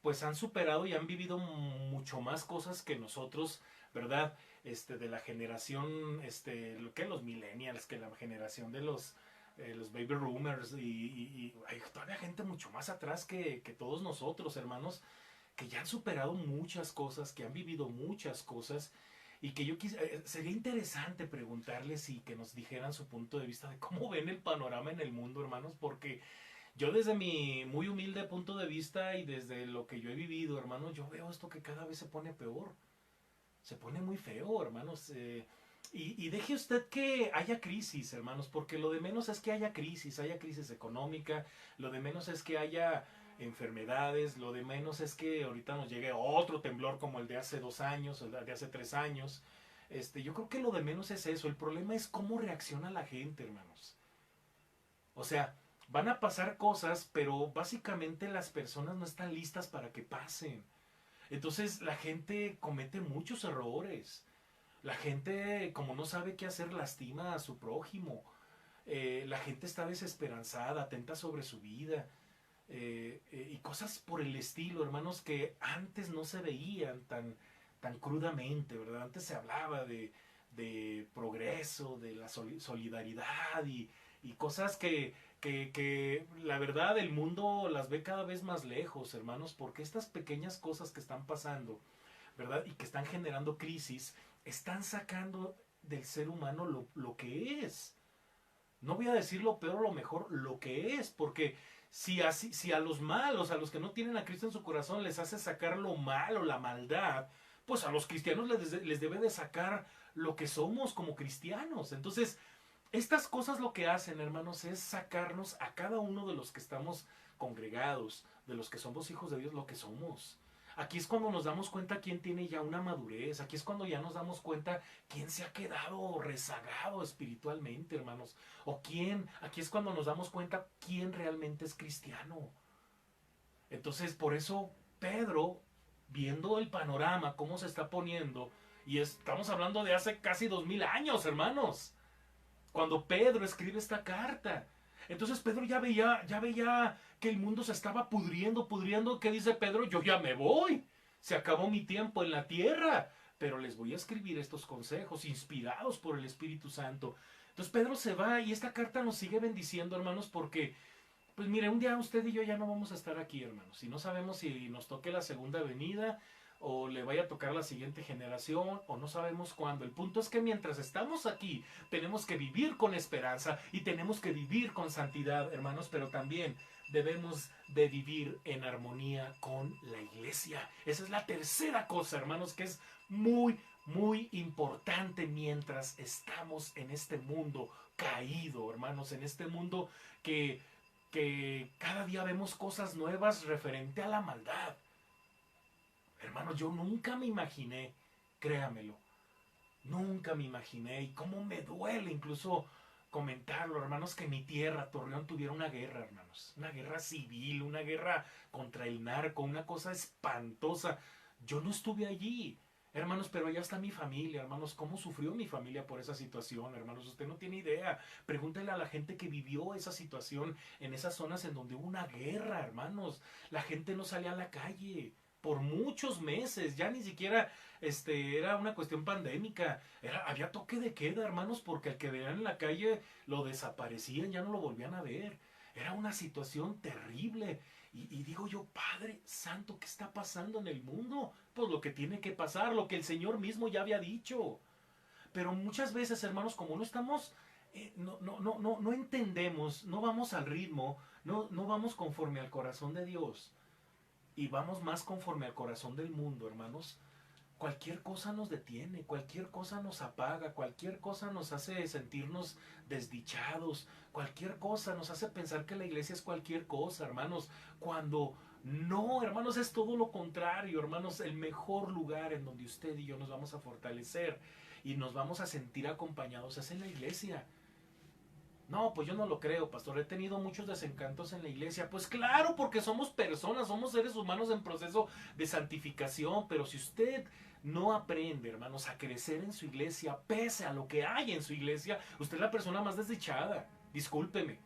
pues han superado y han vivido mucho más cosas que nosotros, ¿verdad? De la generación, lo que los millennials, que la generación de los baby boomers y hay todavía gente mucho más atrás que todos nosotros, hermanos, que ya han superado muchas cosas, que han vivido muchas cosas y que sería interesante preguntarles y que nos dijeran su punto de vista de cómo ven el panorama en el mundo, hermanos, porque yo desde mi muy humilde punto de vista y desde lo que yo he vivido, hermanos, yo veo esto que cada vez se pone peor, se pone muy feo, hermanos. Y deje usted que haya crisis, hermanos, porque lo de menos es que haya crisis económica, lo de menos es que haya enfermedades, lo de menos es que ahorita nos llegue otro temblor como el de hace 2 años, el de hace 3 años. Yo creo que lo de menos es eso, el problema es cómo reacciona la gente, hermanos. O sea, van a pasar cosas, pero básicamente las personas no están listas para que pasen. Entonces la gente comete muchos errores. La gente, como no sabe qué hacer, lastima a su prójimo. La gente está desesperanzada, atenta sobre su vida. Y cosas por el estilo, hermanos, que antes no se veían tan crudamente, ¿verdad? Antes se hablaba de progreso, de la solidaridad y cosas que la verdad el mundo las ve cada vez más lejos, hermanos, porque estas pequeñas cosas que están pasando, ¿verdad? Y que están generando crisis, están sacando del ser humano lo que es. No voy a decir lo peor o lo mejor, lo que es, porque si a los malos, a los que no tienen a Cristo en su corazón, les hace sacar lo malo, la maldad, pues a los cristianos les debe de sacar lo que somos como cristianos. Entonces, estas cosas lo que hacen, hermanos, es sacarnos a cada uno de los que estamos congregados, de los que somos hijos de Dios, lo que somos. Aquí es cuando nos damos cuenta quién tiene ya una madurez. Aquí es cuando ya nos damos cuenta quién se ha quedado rezagado espiritualmente, hermanos. O quién, aquí es cuando nos damos cuenta quién realmente es cristiano. Entonces, por eso Pedro, viendo el panorama, cómo se está poniendo, y estamos hablando de hace casi 2000 años, hermanos, cuando Pedro escribe esta carta. Entonces Pedro ya veía que el mundo se estaba pudriendo. ¿Qué dice Pedro? Yo ya me voy. Se acabó mi tiempo en la tierra. Pero les voy a escribir estos consejos inspirados por el Espíritu Santo. Entonces Pedro se va y esta carta nos sigue bendiciendo, hermanos, porque, pues mire, un día usted y yo ya no vamos a estar aquí, hermanos. Y no sabemos si nos toque la segunda venida o le vaya a tocar la siguiente generación, o no sabemos cuándo. El punto es que mientras estamos aquí, tenemos que vivir con esperanza y tenemos que vivir con santidad, hermanos, pero también debemos de vivir en armonía con la iglesia. Esa es la tercera cosa, hermanos, que es muy importante mientras estamos en este mundo caído, hermanos, en este mundo que cada día vemos cosas nuevas referente a la maldad. Hermanos, yo nunca me imaginé, créamelo, nunca me imaginé, y cómo me duele incluso comentarlo, hermanos, que mi tierra, Torreón, tuviera una guerra, hermanos, una guerra civil, una guerra contra el narco, una cosa espantosa. Yo no estuve allí, hermanos, pero allá está mi familia, hermanos, cómo sufrió mi familia por esa situación, hermanos, usted no tiene idea. Pregúntele a la gente que vivió esa situación en esas zonas en donde hubo una guerra, hermanos. La gente no salía a la calle por muchos meses, ya ni siquiera era una cuestión pandémica, había toque de queda, hermanos, porque al que veían en la calle lo desaparecían, ya no lo volvían a ver. Era una situación terrible. Y digo yo, Padre Santo, ¿qué está pasando en el mundo? Pues lo que tiene que pasar, lo que el Señor mismo ya había dicho. Pero muchas veces, hermanos, como no estamos, no entendemos, no vamos al ritmo, no vamos conforme al corazón de Dios y vamos más conforme al corazón del mundo, hermanos, cualquier cosa nos detiene, cualquier cosa nos apaga, cualquier cosa nos hace sentirnos desdichados, cualquier cosa nos hace pensar que la iglesia es cualquier cosa, hermanos, cuando no, hermanos, es todo lo contrario, hermanos, el mejor lugar en donde usted y yo nos vamos a fortalecer y nos vamos a sentir acompañados es en la iglesia. No, pues yo no lo creo, pastor. He tenido muchos desencantos en la iglesia. Pues claro, porque somos personas, somos seres humanos en proceso de santificación. Pero si usted no aprende, hermanos, a crecer en su iglesia, pese a lo que hay en su iglesia, usted es la persona más desdichada. Discúlpeme.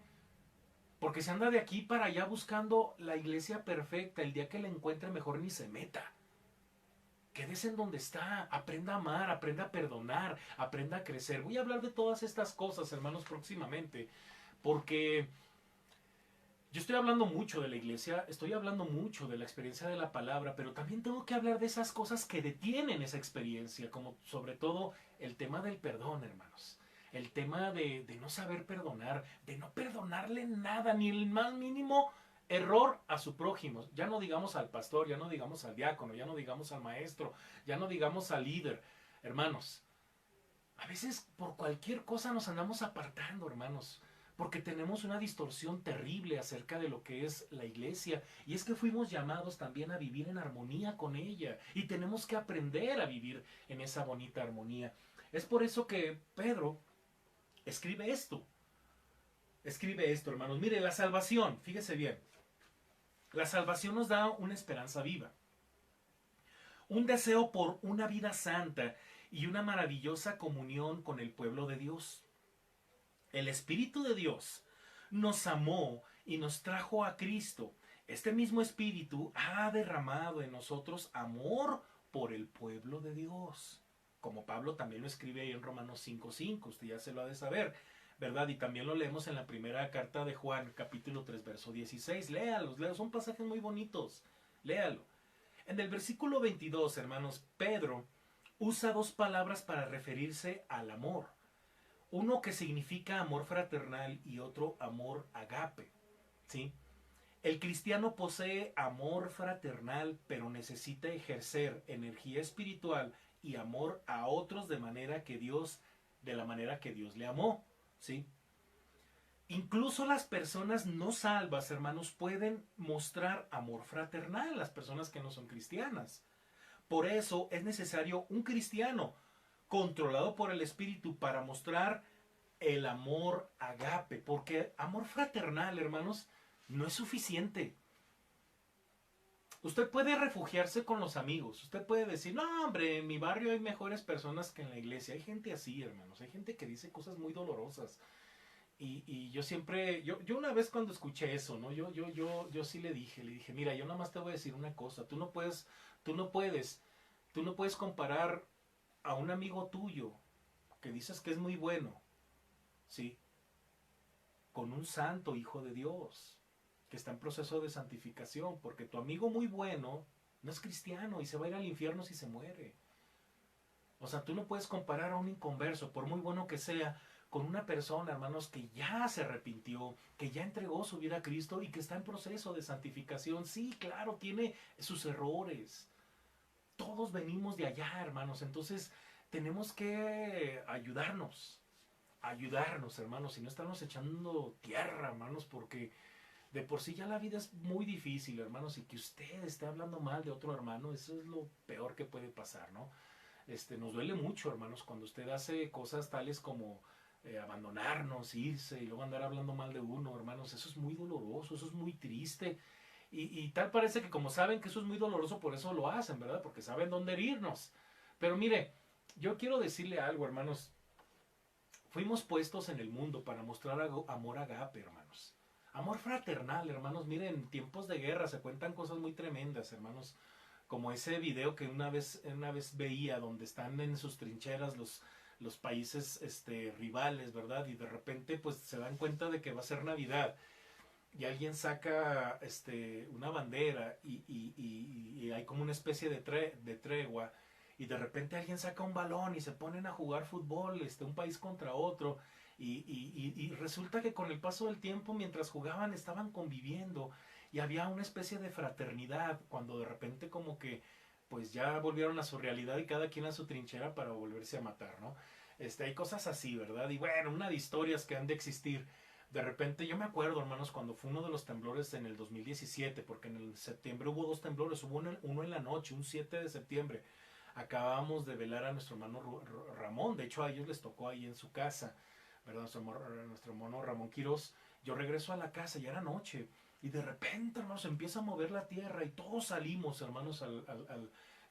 Porque se anda de aquí para allá buscando la iglesia perfecta. El día que la encuentre, mejor ni se meta. Quédese en donde está, aprenda a amar, aprenda a perdonar, aprenda a crecer. Voy a hablar de todas estas cosas, hermanos, próximamente, porque yo estoy hablando mucho de la iglesia, estoy hablando mucho de la experiencia de la palabra, pero también tengo que hablar de esas cosas que detienen esa experiencia, como sobre todo el tema del perdón, hermanos. El tema de no saber perdonar, de no perdonarle nada, ni el más mínimo error a su prójimo. Ya no digamos al pastor, ya no digamos al diácono, ya no digamos al maestro, ya no digamos al líder. Hermanos, a veces por cualquier cosa nos andamos apartando, hermanos, porque tenemos una distorsión terrible acerca de lo que es la iglesia. Y es que fuimos llamados también a vivir en armonía con ella. Y tenemos que aprender a vivir en esa bonita armonía. Es por eso que Pedro escribe esto. Escribe esto, hermanos. Mire, la salvación, fíjese bien. La salvación nos da una esperanza viva, un deseo por una vida santa y una maravillosa comunión con el pueblo de Dios. El Espíritu de Dios nos amó y nos trajo a Cristo. Este mismo Espíritu ha derramado en nosotros amor por el pueblo de Dios. Como Pablo también lo escribe ahí en Romanos 5:5, usted ya se lo ha de saber. ¿verdad? Y también lo leemos en la primera carta de Juan, capítulo 3, verso 16. Léalos, léalos, son pasajes muy bonitos. Léalo. En el versículo 22, hermanos, Pedro usa dos palabras para referirse al amor. Uno que significa amor fraternal y otro amor agape, ¿sí? El cristiano posee amor fraternal, pero necesita ejercer energía espiritual y amor a otros de la manera que Dios le amó, ¿sí? Incluso las personas no salvas, hermanos, pueden mostrar amor fraternal, las personas que no son cristianas. Por eso es necesario un cristiano controlado por el Espíritu para mostrar el amor agape, porque amor fraternal, hermanos, no es suficiente. Usted puede refugiarse con los amigos, usted puede decir, no hombre, en mi barrio hay mejores personas que en la iglesia. Hay gente así, hermanos, hay gente que dice cosas muy dolorosas. Y yo siempre, yo una vez cuando escuché eso, ¿no? Yo sí le dije, mira, yo nada más te voy a decir una cosa, tú no puedes, tú no puedes comparar a un amigo tuyo que dices que es muy bueno, ¿sí? Con un santo hijo de Dios que está en proceso de santificación, porque tu amigo muy bueno no es cristiano y se va a ir al infierno si se muere. O sea, tú no puedes comparar a un inconverso, por muy bueno que sea, con una persona, hermanos, que ya se arrepintió, que ya entregó su vida a Cristo y que está en proceso de santificación. Sí, claro, tiene sus errores. Todos venimos de allá, hermanos. Entonces, tenemos que ayudarnos, hermanos, y no estarnos echando tierra, hermanos, porque de por sí ya la vida es muy difícil, hermanos, y que usted esté hablando mal de otro hermano, eso es lo peor que puede pasar, ¿no? Nos duele mucho, hermanos, cuando usted hace cosas tales como abandonarnos, irse y luego andar hablando mal de uno, hermanos. Eso es muy doloroso, eso es muy triste. Y tal parece que como saben que eso es muy doloroso, por eso lo hacen, ¿verdad? Porque saben dónde herirnos. Pero mire, yo quiero decirle algo, hermanos. Fuimos puestos en el mundo para mostrar amor agape, hermanos. Amor fraternal, hermanos. Miren, en tiempos de guerra se cuentan cosas muy tremendas, hermanos, como ese video que una vez veía donde están en sus trincheras los países rivales, ¿verdad? Y de repente pues se dan cuenta de que va a ser Navidad y alguien saca una bandera y hay como una especie de tregua y de repente alguien saca un balón y se ponen a jugar fútbol, un país contra otro y resulta que con el paso del tiempo mientras jugaban estaban conviviendo y había una especie de fraternidad cuando de repente como que pues ya volvieron a su realidad y cada quien a su trinchera para volverse a matar, ¿no? Hay cosas así, ¿verdad? Y bueno, una de historias que han de existir. De repente, yo me acuerdo, hermanos, cuando fue uno de los temblores en el 2017, porque en el septiembre hubo dos temblores, hubo uno en la noche, un 7 de septiembre. Acabábamos de velar a nuestro hermano Ramón, de hecho a ellos les tocó ahí en su casa, ¿verdad? Nuestro hermano Ramón Quirós. Yo regreso a la casa, ya era noche, y de repente, hermanos, empieza a mover la tierra y todos salimos, hermanos,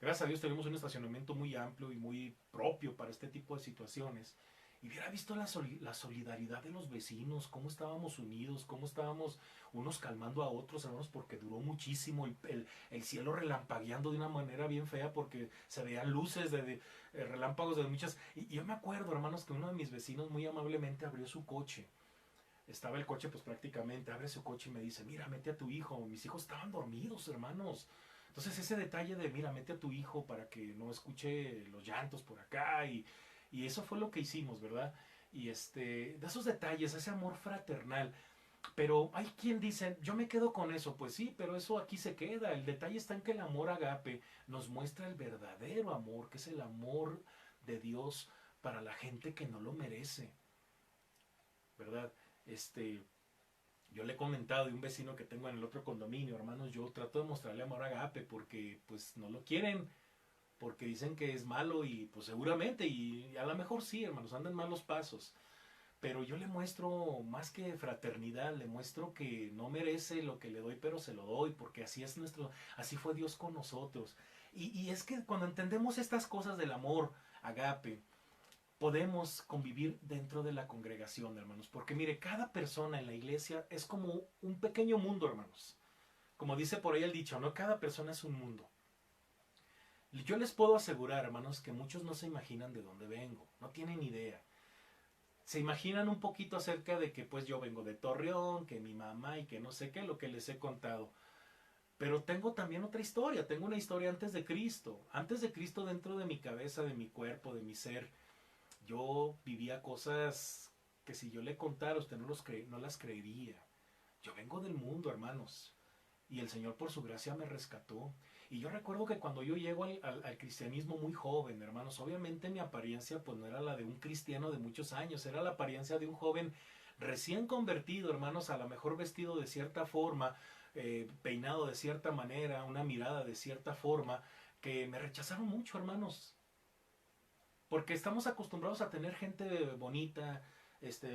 gracias a Dios tenemos un estacionamiento muy amplio y muy propio para este tipo de situaciones. Y hubiera visto la solidaridad de los vecinos, cómo estábamos unidos, cómo estábamos unos calmando a otros, hermanos, porque duró muchísimo el cielo relampagueando de una manera bien fea, porque se veían luces de relámpagos de muchas. Y yo me acuerdo, hermanos, que uno de mis vecinos muy amablemente abrió su coche. Estaba el coche, pues prácticamente, abre su coche y me dice, mira, mete a tu hijo. Mis hijos estaban dormidos, hermanos. Entonces ese detalle de, mira, mete a tu hijo para que no escuche los llantos por acá y eso fue lo que hicimos, ¿verdad? Y de esos detalles, ese amor fraternal. Pero hay quien dice, yo me quedo con eso. Pues sí, pero eso aquí se queda. El detalle está en que el amor agape nos muestra el verdadero amor, que es el amor de Dios para la gente que no lo merece, ¿verdad? Yo le he comentado de un vecino que tengo en el otro condominio, hermanos, yo trato de mostrarle amor agape porque pues no lo quieren, porque dicen que es malo y pues seguramente, y a lo mejor sí, hermanos, andan malos pasos. Pero yo le muestro más que fraternidad, le muestro que no merece lo que le doy, pero se lo doy, porque así es así fue Dios con nosotros. Y es que cuando entendemos estas cosas del amor, agape, podemos convivir dentro de la congregación, hermanos. Porque mire, cada persona en la iglesia es como un pequeño mundo, hermanos. Como dice por ahí el dicho, ¿no? Cada persona es un mundo. Yo les puedo asegurar, hermanos, que muchos no se imaginan de dónde vengo, no tienen idea. se imaginan un poquito acerca de que pues yo vengo de Torreón, que mi mamá y que no sé qué, lo que les he contado. Pero tengo también otra historia, tengo una historia antes de Cristo dentro de mi cabeza, de mi cuerpo, de mi ser. Yo vivía cosas que si yo le contara usted no las creería. Yo vengo del mundo, hermanos, y el Señor por su gracia me rescató. Y yo recuerdo que cuando yo llego al cristianismo muy joven, hermanos, obviamente mi apariencia pues no era la de un cristiano de muchos años, era la apariencia de un joven recién convertido, hermanos, a lo mejor vestido de cierta forma, peinado de cierta manera, una mirada de cierta forma, que me rechazaron mucho, hermanos. Porque estamos acostumbrados a tener gente bonita,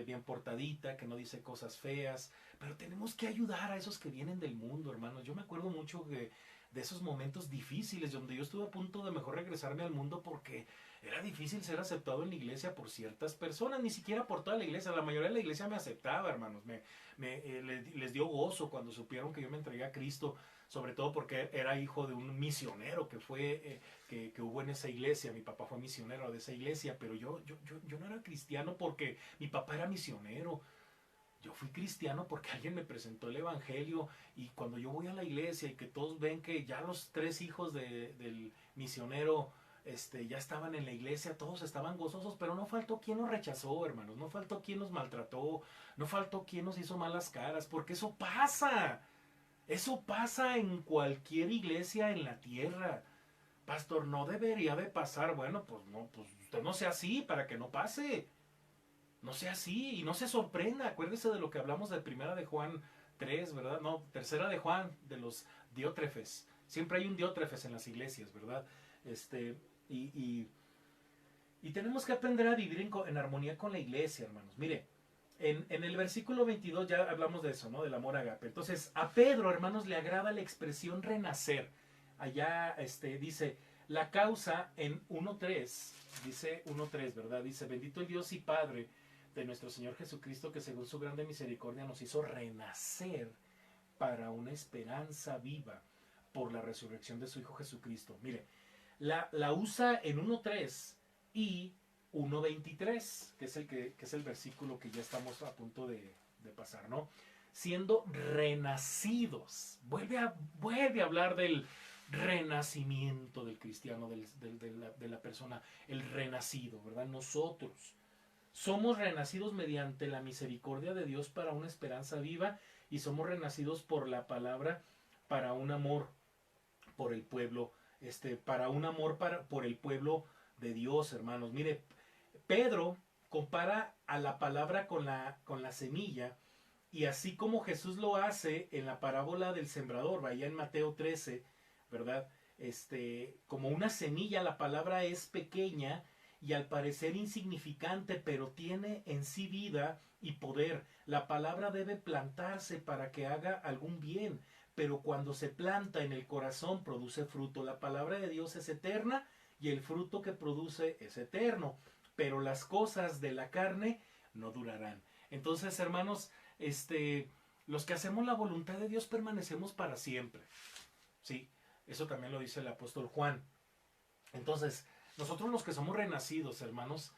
bien portadita, que no dice cosas feas, pero tenemos que ayudar a esos que vienen del mundo, hermanos. Yo me acuerdo mucho de esos momentos difíciles donde yo estuve a punto de mejor regresarme al mundo porque era difícil ser aceptado en la iglesia por ciertas personas, ni siquiera por toda la iglesia. La mayoría de la iglesia me aceptaba, hermanos. Les dio gozo cuando supieron que yo me entregué a Cristo, sobre todo porque era hijo de un misionero que fue que hubo en esa iglesia. Mi papá fue misionero de esa iglesia, pero yo no era cristiano porque mi papá era misionero. Yo fui cristiano porque alguien me presentó el evangelio, y cuando yo voy a la iglesia y que todos ven que ya los tres hijos del misionero ya estaban en la iglesia, todos estaban gozosos, pero no faltó quien nos rechazó, hermanos, no faltó quien nos maltrató, no faltó quien nos hizo malas caras, porque eso pasa en cualquier iglesia en la tierra. Pastor, no debería de pasar. Bueno, pues no, pues usted no sea así para que no pase. No sea así y no se sorprenda. Acuérdese de lo que hablamos de primera de Juan 3, ¿verdad? No, tercera de Juan, de los diótrefes. Siempre hay un diótrefes en las iglesias, ¿verdad? Este, y, y, y tenemos que aprender a vivir en armonía con la iglesia, hermanos. Mire, en el versículo 22 ya hablamos de eso, ¿no? Del amor agape. Entonces, a Pedro, hermanos, le agrada la expresión renacer. Allá dice, la causa en 1.3, dice 1.3, ¿verdad? Dice, bendito el Dios y Padre de nuestro Señor Jesucristo, que según su grande misericordia nos hizo renacer para una esperanza viva por la resurrección de su Hijo Jesucristo. Mire, la usa en 1.3 y 1.23, que es el versículo que ya estamos a punto de pasar, ¿no? Siendo renacidos. Vuelve a hablar del renacimiento del cristiano, de la persona, el renacido, ¿verdad? Nosotros somos renacidos mediante la misericordia de Dios para una esperanza viva, y somos renacidos por la palabra para un amor por el pueblo, para un amor por el pueblo de Dios, hermanos. Mire, Pedro compara a la palabra con la semilla, y así como Jesús lo hace en la parábola del sembrador, vaya en Mateo 13, ¿verdad? Como una semilla, la palabra es pequeña y al parecer insignificante, pero tiene en sí vida y poder. La palabra debe plantarse para que haga algún bien, pero cuando se planta en el corazón produce fruto. La palabra de Dios es eterna y el fruto que produce es eterno, pero las cosas de la carne no durarán. Entonces, hermanos, los que hacemos la voluntad de Dios permanecemos para siempre. Sí, eso también lo dice el apóstol Juan. Entonces, nosotros los que somos renacidos, hermanos,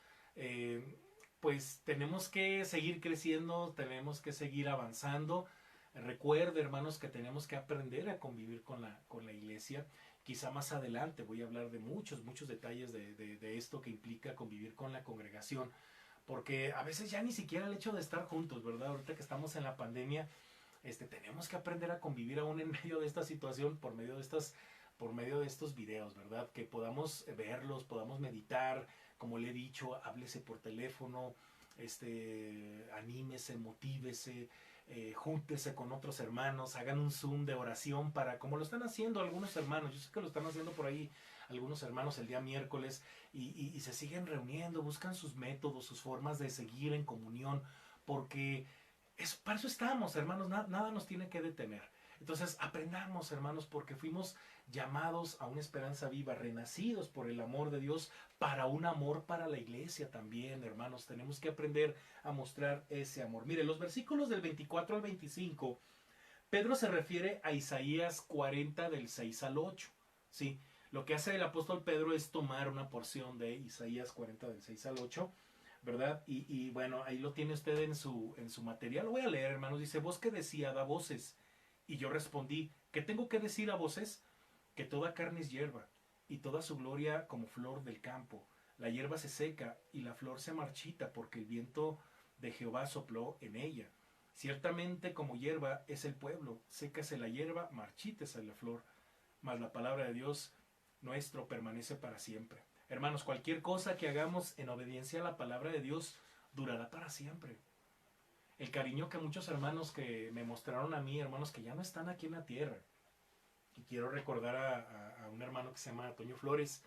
pues tenemos que seguir creciendo, tenemos que seguir avanzando. Recuerde, hermanos, que tenemos que aprender a convivir con la iglesia. Quizá más adelante voy a hablar de muchos detalles de esto que implica convivir con la congregación, porque a veces ya ni siquiera el hecho de estar juntos, ¿verdad? Ahorita que estamos en la pandemia, tenemos que aprender a convivir aún en medio de esta situación por medio de estos videos, ¿verdad? Que podamos verlos, podamos meditar, como le he dicho, háblese por teléfono, anímese, motívese, júntese con otros hermanos, hagan un Zoom de oración como lo están haciendo algunos hermanos. Yo sé que lo están haciendo por ahí algunos hermanos el día miércoles, y se siguen reuniendo, buscan sus métodos, sus formas de seguir en comunión, porque para eso estamos, hermanos, nada nos tiene que detener. Entonces aprendamos, hermanos, porque fuimos llamados a una esperanza viva, renacidos por el amor de Dios, para un amor para la iglesia también, hermanos. Tenemos que aprender a mostrar ese amor. Mire, los versículos del 24 al 25, Pedro se refiere a Isaías 40 del 6 al 8. ¿Sí? Lo que hace el apóstol Pedro es tomar una porción de Isaías 40 del 6 al 8 ¿verdad? Y bueno, ahí lo tiene usted en su material. Lo voy a leer, hermanos. Dice, voz que decía, da voces. Y yo respondí, ¿qué tengo que decir a voces? Que toda carne es hierba, y toda su gloria como flor del campo. La hierba se seca y la flor se marchita, porque el viento de Jehová sopló en ella. Ciertamente como hierba es el pueblo, sécase la hierba, marchítese la flor, mas la palabra de Dios nuestro permanece para siempre. Hermanos, cualquier cosa que hagamos en obediencia a la palabra de Dios durará para siempre. El cariño que muchos hermanos que me mostraron a mí, hermanos que ya no están aquí en la tierra, y quiero recordar a un hermano que se llama Toño Flores.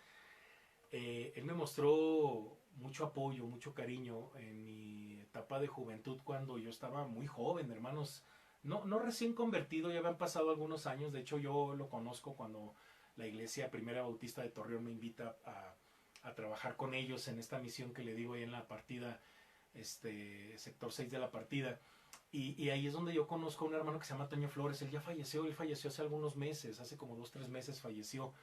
Él me mostró mucho apoyo, mucho cariño en mi etapa de juventud cuando yo estaba muy joven, hermanos. No recién convertido, ya habían pasado algunos años. De hecho, yo lo conozco cuando la Iglesia Primera Bautista de Torreón me invita a trabajar con ellos en esta misión que le digo ahí en la partida, sector 6 de la partida. Y ahí es donde yo conozco a un hermano que se llama Toño Flores. Él falleció hace algunos meses, hace como 2, 3 meses falleció.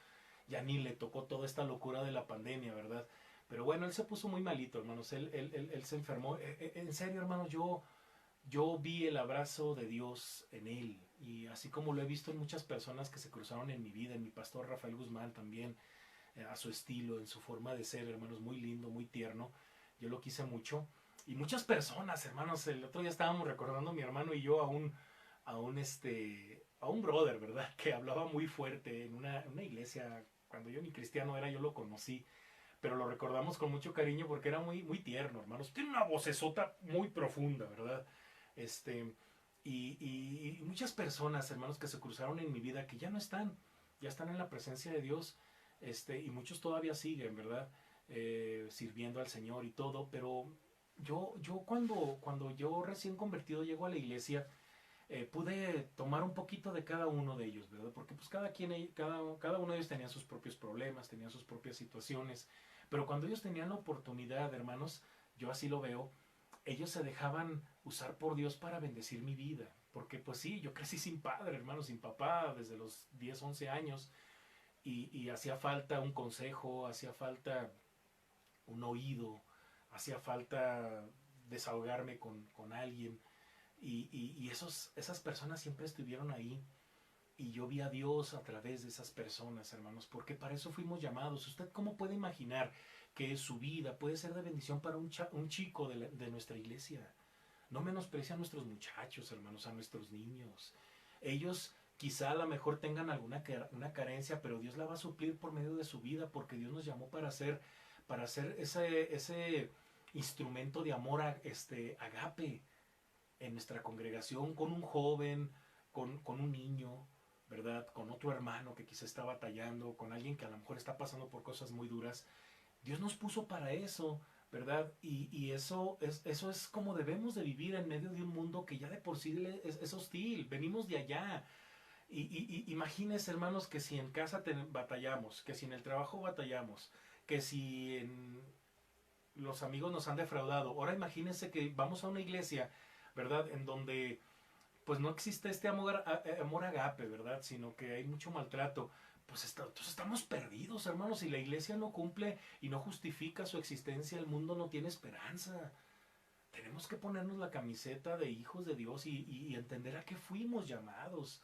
Ya ni le tocó toda esta locura de la pandemia, ¿verdad? Pero bueno, él se puso muy malito, hermanos. Él se enfermó. En serio, hermanos, yo vi el abrazo de Dios en él. Y así como lo he visto en muchas personas que se cruzaron en mi vida, en mi pastor Rafael Guzmán también, a su estilo, en su forma de ser, hermanos, muy lindo, muy tierno. Yo lo quise mucho. Y muchas personas, hermanos, el otro día estábamos recordando mi hermano y yo a un brother, ¿verdad? Que hablaba muy fuerte en una iglesia. Cuando yo ni cristiano era, yo lo conocí. Pero lo recordamos con mucho cariño porque era muy, muy tierno, hermanos. Tiene una vocesota muy profunda, ¿verdad? Este, y muchas personas, hermanos, que se cruzaron en mi vida, que ya están en la presencia de Dios, y muchos todavía siguen, ¿verdad? Sirviendo al Señor y todo, pero yo cuando yo recién convertido llego a la iglesia, pude tomar un poquito de cada uno de ellos, ¿verdad? Porque pues cada uno de ellos tenía sus propios problemas, tenía sus propias situaciones, pero cuando ellos tenían la oportunidad, hermanos, yo así lo veo, ellos se dejaban usar por Dios para bendecir mi vida, porque pues sí, yo crecí sin padre, hermano, sin papá, desde los 10 11 años, y hacía falta un consejo, hacía falta un oído, hacía falta desahogarme con alguien, esas personas siempre estuvieron ahí. Y yo vi a Dios a través de esas personas, hermanos, porque para eso fuimos llamados. ¿Usted cómo puede imaginar que su vida puede ser de bendición para un chico de nuestra iglesia? No menosprecia a nuestros muchachos, hermanos, a nuestros niños. Ellos quizá a lo mejor tengan una carencia, pero Dios la va a suplir por medio de su vida, porque Dios nos llamó para hacer ese instrumento de amor agape en nuestra congregación, con un joven, con un niño, ¿verdad? Con otro hermano que quizá está batallando, con alguien que a lo mejor está pasando por cosas muy duras. Dios nos puso para eso, ¿verdad? Y eso es como debemos de vivir en medio de un mundo que ya de por sí es hostil. Venimos de allá. Imagínense, hermanos, que si en casa batallamos, que si en el trabajo batallamos, que si los amigos nos han defraudado. Ahora imagínense que vamos a una iglesia, ¿verdad? En donde pues no existe este amor agape, ¿verdad? Sino que hay mucho maltrato. Pues entonces estamos perdidos, hermanos. Si la iglesia no cumple y no justifica su existencia, el mundo no tiene esperanza. Tenemos que ponernos la camiseta de hijos de Dios y entender a qué fuimos llamados.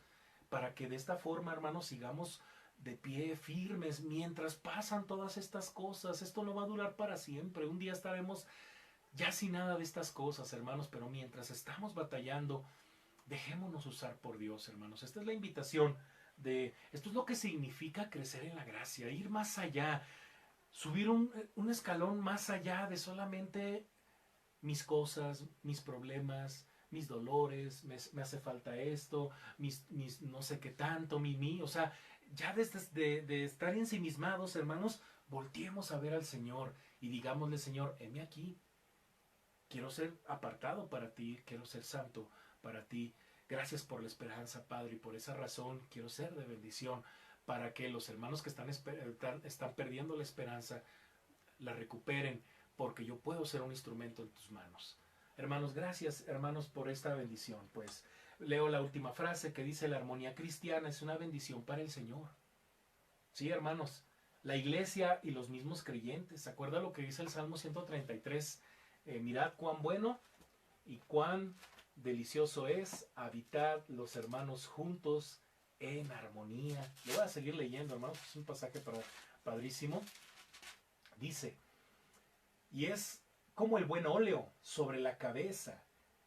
Para que de esta forma, hermanos, sigamos de pie, firmes, mientras pasan todas estas cosas. Esto no va a durar para siempre. Un día estaremos ya sin nada de estas cosas, hermanos, pero mientras estamos batallando, dejémonos usar por Dios, hermanos. Esta es la invitación esto es lo que significa crecer en la gracia, ir más allá, subir un escalón más allá de solamente mis cosas, mis problemas, mis dolores, me hace falta esto, mis no sé qué tanto, o sea, ya de estar ensimismados, hermanos, volteemos a ver al Señor y digámosle, Señor, heme aquí, quiero ser apartado para ti, quiero ser santo para ti. Gracias por la esperanza, Padre, y por esa razón quiero ser de bendición para que los hermanos que están perdiendo la esperanza la recuperen, porque yo puedo ser un instrumento en tus manos. Hermanos, gracias, hermanos, por esta bendición. Pues leo la última frase que dice: la armonía cristiana es una bendición para el Señor. Sí, hermanos, la iglesia y los mismos creyentes. ¿Se acuerda lo que dice el Salmo 133? mirad cuán bueno y cuán delicioso es habitar los hermanos juntos en armonía. Lo voy a seguir leyendo, hermanos, es un pasaje padrísimo. Dice, y es como el buen óleo sobre la cabeza,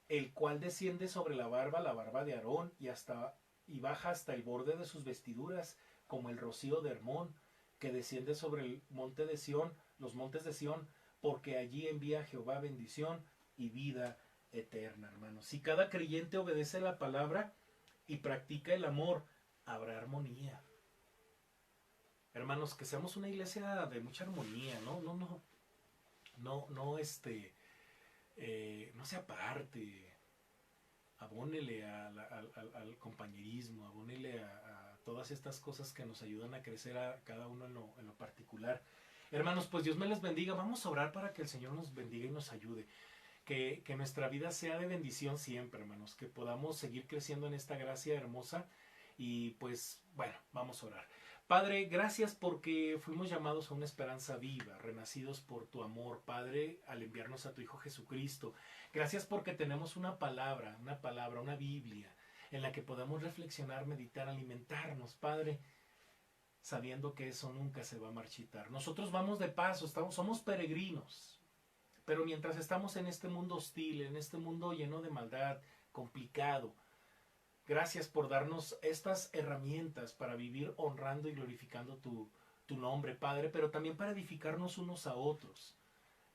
el cual desciende sobre la barba de Aarón, y baja hasta el borde de sus vestiduras, como el rocío de Hermón, que desciende sobre el monte de Sión, los montes de Sión, porque allí envía Jehová bendición y vida eterna, hermanos. Si cada creyente obedece la palabra y practica el amor, habrá armonía. Hermanos, que seamos una iglesia de mucha armonía, no se aparte, abónele al compañerismo, abónele a todas estas cosas que nos ayudan a crecer a cada uno en lo particular. Hermanos, pues Dios me les bendiga. Vamos a orar para que el Señor nos bendiga y nos ayude. Que nuestra vida sea de bendición siempre, hermanos. Que podamos seguir creciendo en esta gracia hermosa. Y pues, bueno, vamos a orar. Padre, gracias porque fuimos llamados a una esperanza viva, renacidos por tu amor, Padre, al enviarnos a tu Hijo Jesucristo. Gracias porque tenemos una palabra, una Biblia, en la que podamos reflexionar, meditar, alimentarnos, Padre, sabiendo que eso nunca se va a marchitar. Nosotros vamos de paso, somos peregrinos, pero mientras estamos en este mundo hostil, en este mundo lleno de maldad, complicado, gracias por darnos estas herramientas para vivir honrando y glorificando tu nombre, Padre, pero también para edificarnos unos a otros.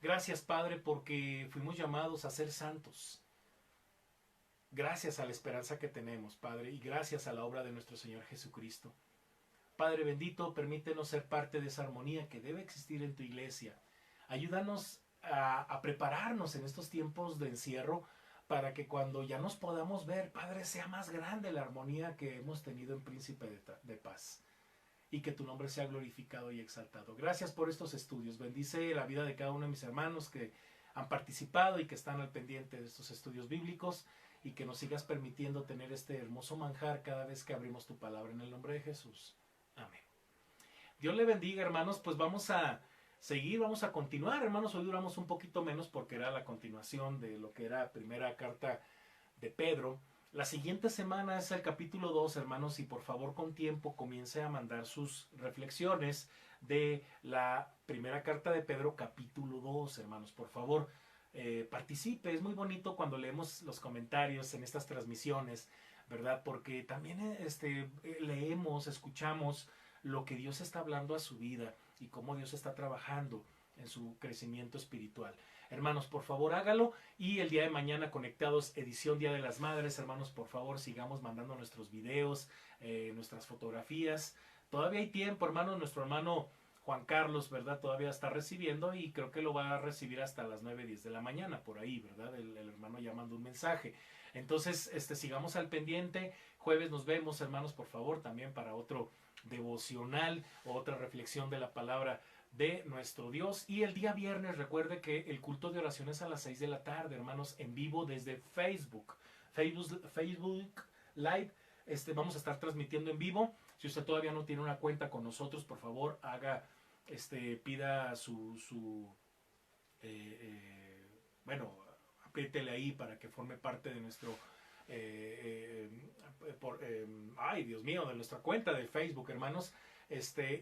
Gracias, Padre, porque fuimos llamados a ser santos. Gracias a la esperanza que tenemos, Padre, y gracias a la obra de nuestro Señor Jesucristo. Padre bendito, permítenos ser parte de esa armonía que debe existir en tu iglesia. Ayúdanos a prepararnos en estos tiempos de encierro, para que cuando ya nos podamos ver, Padre, sea más grande la armonía que hemos tenido en Príncipe de Paz. Y que tu nombre sea glorificado y exaltado. Gracias por estos estudios. Bendice la vida de cada uno de mis hermanos que han participado y que están al pendiente de estos estudios bíblicos. Y que nos sigas permitiendo tener este hermoso manjar cada vez que abrimos tu palabra. En el nombre de Jesús. Amén. Dios le bendiga, hermanos. Pues vamos a seguir, vamos a continuar, hermanos. Hoy duramos un poquito menos porque era la continuación de lo que era primera carta de Pedro. La siguiente semana es el capítulo 2, hermanos, y por favor con tiempo comience a mandar sus reflexiones de la primera carta de Pedro, capítulo 2, hermanos. Por favor, participe. Es muy bonito cuando leemos los comentarios en estas transmisiones, ¿verdad? Porque también leemos, escuchamos lo que Dios está hablando a su vida y cómo Dios está trabajando en su crecimiento espiritual. Hermanos, por favor hágalo. Y el día de mañana, conectados, edición Día de las Madres, hermanos, por favor sigamos mandando nuestros videos, nuestras fotografías. Todavía hay tiempo, hermanos. Nuestro hermano Juan Carlos, ¿verdad? Todavía está recibiendo y creo que lo va a recibir hasta las 9:10 de la mañana, por ahí, ¿verdad? El hermano ya mandó un mensaje. Entonces, sigamos al pendiente. Jueves nos vemos, hermanos, por favor, también para otro devocional o otra reflexión de la palabra de nuestro Dios. Y el día viernes, recuerde que el culto de oración es a las 6 de la tarde, hermanos, en vivo desde Facebook Live. Vamos a estar transmitiendo en vivo. Si usted todavía no tiene una cuenta con nosotros, por favor, pida apriétele ahí para que forme parte de nuestro Dios mío, de nuestra cuenta de Facebook, hermanos.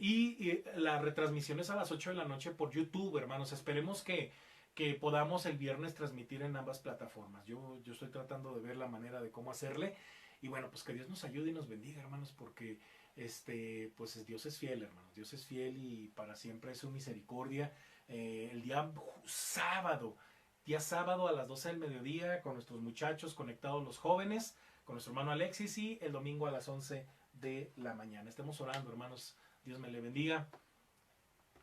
Y la retransmisión es a las 8 de la noche por YouTube, hermanos. Esperemos que podamos el viernes transmitir en ambas plataformas. Yo estoy tratando de ver la manera de cómo hacerle. Y bueno, pues que Dios nos ayude y nos bendiga, hermanos, porque pues Dios es fiel, hermanos. Dios es fiel y para siempre es su misericordia. El día sábado a las 12 del mediodía, con nuestros muchachos conectados, los jóvenes, con nuestro hermano Alexis, y el domingo a las 11 de la mañana. Estemos orando, hermanos. Dios me le bendiga.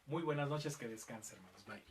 Muy buenas noches, que descanse, hermanos. Bye.